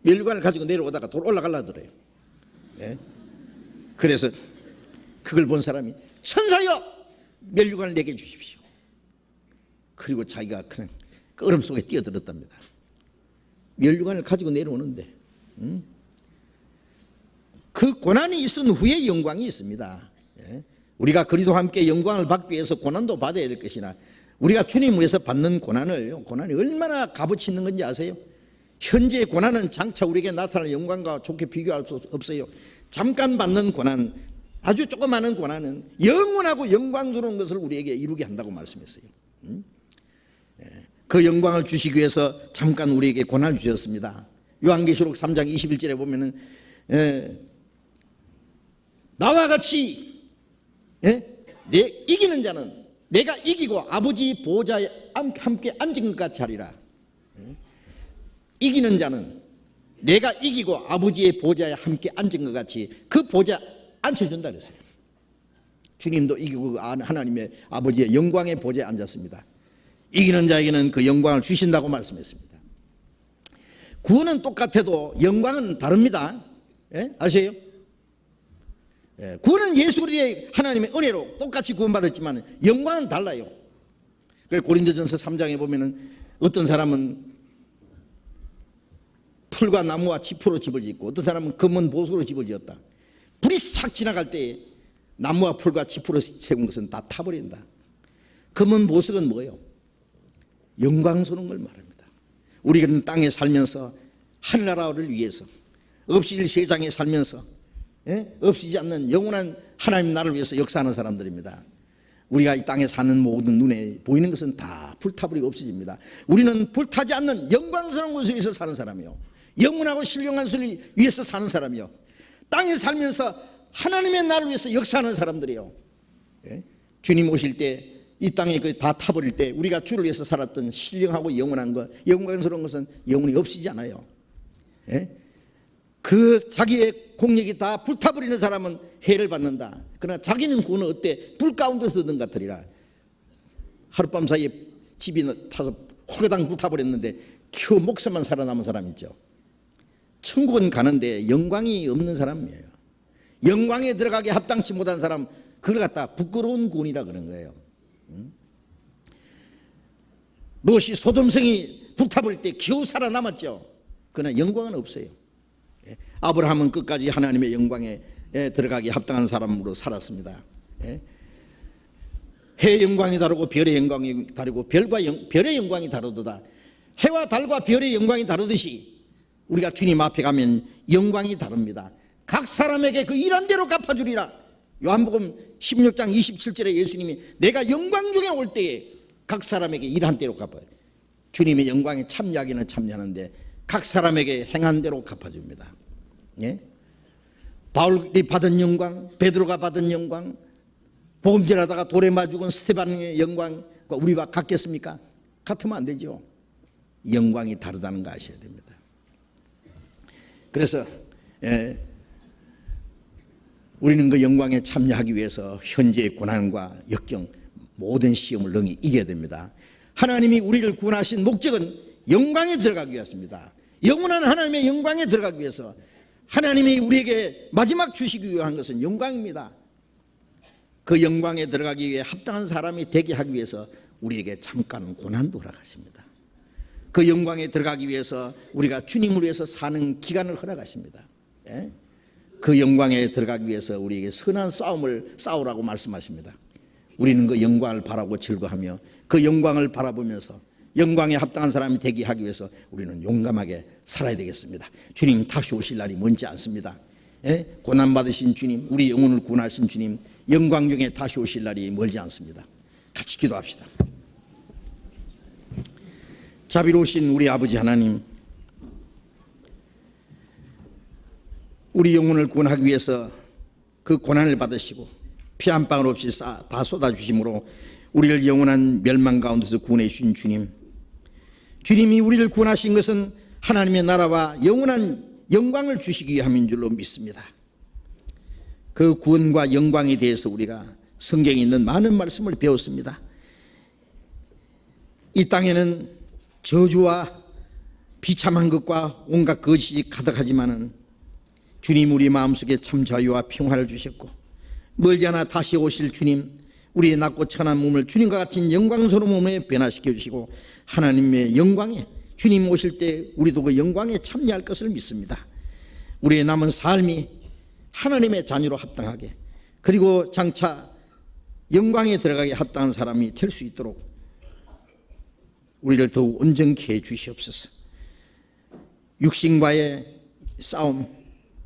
멸관을 가지고 내려오다가 돌 올라가려더래요. 예? 그래서 그걸 본 사람이, 천사여, 멸관을 내게 주십시오. 그리고 자기가 그냥 그 얼음 속에 뛰어들었답니다. 멸관을 가지고 내려오는데, 그 고난이 있은 후에 영광이 있습니다. 예? 우리가 그리스도와 함께 영광을 받기 위해서 고난도 받아야 될 것이나, 우리가 주님 위해서 받는 고난이 얼마나 값어치 있는 건지 아세요? 현재의 고난은 장차 우리에게 나타날 영광과 좋게 비교할 수 없어요. 잠깐 받는 고난, 아주 조그마한 고난은 영원하고 영광스러운 것을 우리에게 이루게 한다고 말씀했어요. 그 영광을 주시기 위해서 잠깐 우리에게 고난을 주셨습니다. 요한계시록 3장 21절에 보면은, 나와 같이, 이기는 자는 내가 이기고 아버지 보좌에 함께 앉은 것 같이 하리라. 이기는 자는 내가 이기고 아버지의 보좌에 함께 앉은 것 같이 그 보좌 앉혀준다 그랬어요. 주님도 이기고 하나님의 아버지의 영광의 보좌에 앉았습니다. 이기는 자에게는 그 영광을 주신다고 말씀했습니다. 구원은 똑같아도 영광은 다릅니다. 예? 아세요? 예, 구원은 예수 그리스도의 하나님의 은혜로 똑같이 구원받았지만 영광은 달라요. 그래서 고린도전서 3장에 보면은 어떤 사람은 풀과 나무와 짚으로 집을 짓고 어떤 사람은 금은 보석으로 집을 지었다. 불이 싹 지나갈 때 나무와 풀과 짚으로 세운 것은 다 타버린다. 금은 보석은 뭐예요? 영광스러운 걸 말합니다. 우리는 땅에 살면서 하늘나라를 위해서 없어질 세상에 살면서, 예? 없어지지 않는 영원한 하나님 나라를 위해서 역사하는 사람들입니다. 우리가 이 땅에 사는 모든 눈에 보이는 것은 다 불타버리고 없어집니다. 우리는 불타지 않는 영광스러운 것을 위해서 사는 사람이요, 영원하고 신령한 것을 위해서 사는 사람이요, 땅에 살면서 하나님의 나라를 위해서 역사하는 사람들이요. 예? 주님 오실 때 이 땅에 다 타버릴 때 우리가 주를 위해서 살았던 신령하고 영원한 것, 영광스러운 것은 영원히 없어지지 않아요. 예? 그 자기의 공력이 다 불타버리는 사람은 해를 받는다. 그러나 자기는 구원은 어때? 불 가운데서 든 같으리라. 하룻밤 사이에 집이 타서 홀가당 불타버렸는데 겨우 목숨만 살아남은 사람 있죠. 천국은 가는데 영광이 없는 사람이에요. 영광에 들어가기 합당치 못한 사람, 그걸 갖다 부끄러운 구원이라 그런 거예요. 무엇이 소돔성이 불타버릴 때 겨우 살아남았죠. 그러나 영광은 없어요. 아브라함은 끝까지 하나님의 영광에 들어가기 합당한 사람으로 살았습니다. 해의 영광이 다르고 별의 영광이 다르고 별의 영광이 다르도다. 해와 달과 별의 영광이 다르듯이 우리가 주님 앞에 가면 영광이 다릅니다. 각 사람에게 그 일한 대로 갚아주리라. 요한복음 16장 27절에 예수님이 내가 영광 중에 올 때에 각 사람에게 일한 대로 갚아요. 주님의 영광에 참여하기는 참여하는데 각 사람에게 행한 대로 갚아줍니다. 예? 바울이 받은 영광, 베드로가 받은 영광, 복음전하다가 돌에 맞아 죽은 스테반의 영광과 우리와 같겠습니까? 같으면 안 되죠. 영광이 다르다는 거 아셔야 됩니다. 그래서 우리는 그 영광에 참여하기 위해서 현재의 고난과 역경 모든 시험을 능히 이겨야 됩니다. 하나님이 우리를 구원하신 목적은 영광에 들어가기 위해서입니다. 영원한 하나님의 영광에 들어가기 위해서 하나님이 우리에게 마지막 주시기 위한 것은 영광입니다. 그 영광에 들어가기 위해 합당한 사람이 되게 하기 위해서 우리에게 잠깐 고난도 허락하십니다. 그 영광에 들어가기 위해서 우리가 주님을 위해서 사는 기간을 허락하십니다. 예? 그 영광에 들어가기 위해서 우리에게 선한 싸움을 싸우라고 말씀하십니다. 우리는 그 영광을 바라고 즐거워하며 그 영광을 바라보면서 영광에 합당한 사람이 되게 하기 위해서 우리는 용감하게 살아야 되겠습니다. 주님 다시 오실 날이 먼지 않습니다. 예? 고난받으신 주님, 우리 영혼을 구원하신 주님, 영광 중에 다시 오실 날이 멀지 않습니다. 같이 기도합시다. 자비로우신 우리 아버지 하나님, 우리 영혼을 구원하기 위해서 그 고난을 받으시고 피 한 방울 없이 다 쏟아주심으로 우리를 영원한 멸망 가운데서 구원해 주신 주님, 주님이 우리를 구원하신 것은 하나님의 나라와 영원한 영광을 주시기 위함인 줄로 믿습니다. 그 구원과 영광에 대해서 우리가 성경에 있는 많은 말씀을 배웠습니다. 이 땅에는 저주와 비참한 것과 온갖 것이 가득하지만은 주님 우리 마음속에 참 자유와 평화를 주셨고 멀지 않아 다시 오실 주님, 우리의 낮고 천한 몸을 주님과 같은 영광스러운 몸에 변화시켜 주시고 하나님의 영광에 주님 오실 때 우리도 그 영광에 참여할 것을 믿습니다. 우리의 남은 삶이 하나님의 자녀로 합당하게, 그리고 장차 영광에 들어가게 합당한 사람이 될 수 있도록 우리를 더욱 온전케 해 주시옵소서. 육신과의 싸움,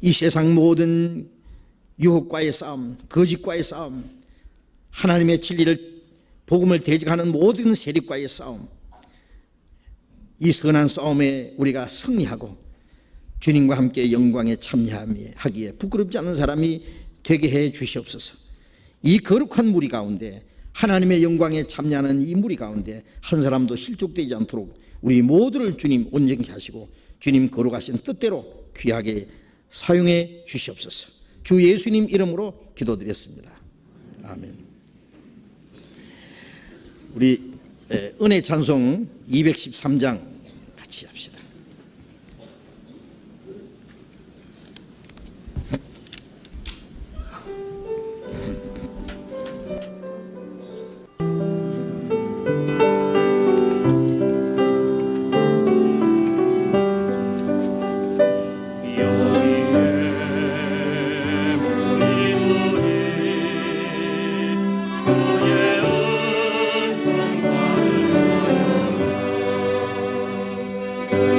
이 세상 모든 유혹과의 싸움, 거짓과의 싸움, 하나님의 진리를 복음을 대적하는 모든 세력과의 싸움, 이 선한 싸움에 우리가 승리하고 주님과 함께 영광에 참여하기에 부끄럽지 않은 사람이 되게 해 주시옵소서. 이 거룩한 무리 가운데, 하나님의 영광에 참여하는 이 무리 가운데 한 사람도 실족되지 않도록 우리 모두를 주님 온전케 하시고 주님 거룩하신 뜻대로 귀하게 사용해 주시옵소서. 주 예수님 이름으로 기도드렸습니다. 아멘. 우리 은혜 찬송 213장 같이 합시다. 주의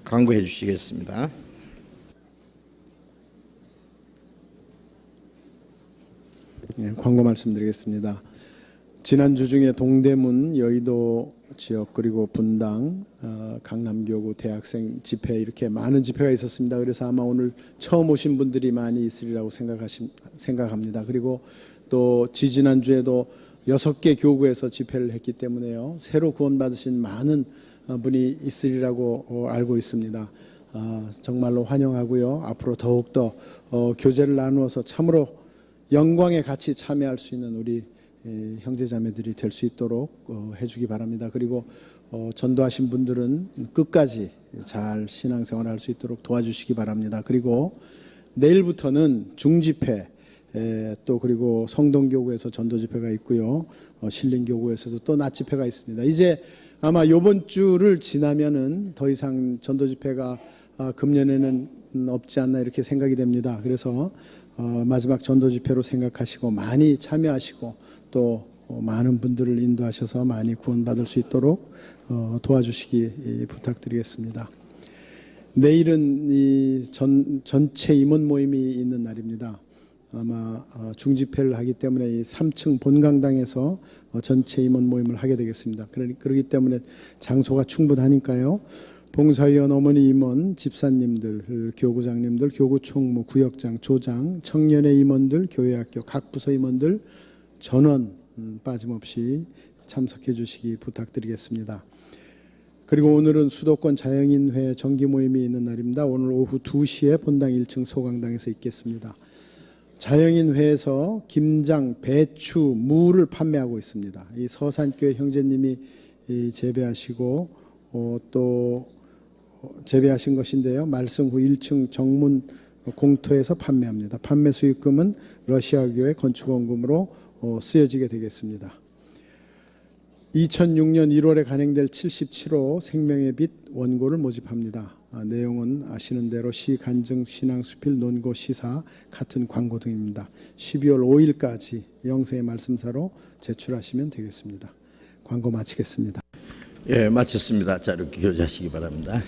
강구해 주시겠습니다. 예, 광고 말씀드리겠습니다. 지난주 중에 동대문, 여의도 지역 그리고 분당, 강남교구 대학생 집회 이렇게 많은 집회가 있었습니다. 그래서 아마 오늘 처음 오신 분들이 많이 있으리라고 생각합니다. 그리고 또 지지난주에도 6개 교구에서 집회를 했기 때문에요. 새로 구원받으신 많은 분이 있으리라고 알고 있습니다. 정말로 환영하고요. 앞으로 더욱더 교제를 나누어서 참으로 영광에 같이 참여할 수 있는 우리 형제자매들이 될 수 있도록 해주기 바랍니다. 그리고 전도하신 분들은 끝까지 잘 신앙생활을 할 수 있도록 도와주시기 바랍니다. 그리고 내일부터는 중집회 또 그리고 성동교구에서 전도집회가 있고요. 신림교구에서도 또 낮집회가 있습니다. 이제 아마 이번 주를 지나면은 더 이상 전도집회가 금년에는 없지 않나 이렇게 생각이 됩니다. 그래서 마지막 전도집회로 생각하시고 많이 참여하시고 또 많은 분들을 인도하셔서 많이 구원받을 수 있도록 도와주시기 부탁드리겠습니다. 내일은 이 전체 임원 모임이 있는 날입니다. 아마 중집회를 하기 때문에 이 3층 본강당에서 전체 임원 모임을 하게 되겠습니다. 그렇기 때문에 장소가 충분하니까요. 봉사위원, 어머니 임원, 집사님들, 교구장님들, 교구총무, 구역장, 조장, 청년회 임원들, 교회학교 각 부서 임원들 전원 빠짐없이 참석해 주시기 부탁드리겠습니다. 그리고 오늘은 수도권 자영인회 정기 모임이 있는 날입니다. 오늘 오후 2시에 본당 1층 소강당에서 있겠습니다. 자영인회에서 김장, 배추, 무를 판매하고 있습니다. 이 서산교회 형제님이 재배하시고 또 재배하신 것인데요. 말씀 후 1층 정문 공터에서 판매합니다. 판매 수익금은 러시아교회 건축원금으로 쓰여지게 되겠습니다. 2006년 1월에 간행될 77호 생명의 빛 원고를 모집합니다. 내용은 아시는 대로 시 간증 신앙 수필 논고 시사 같은 광고 등입니다. 12월 5일까지 영세의 말씀사로 제출하시면 되겠습니다. 광고 마치겠습니다. 예, 마쳤습니다. 자, 이렇게 교제하시기 바랍니다.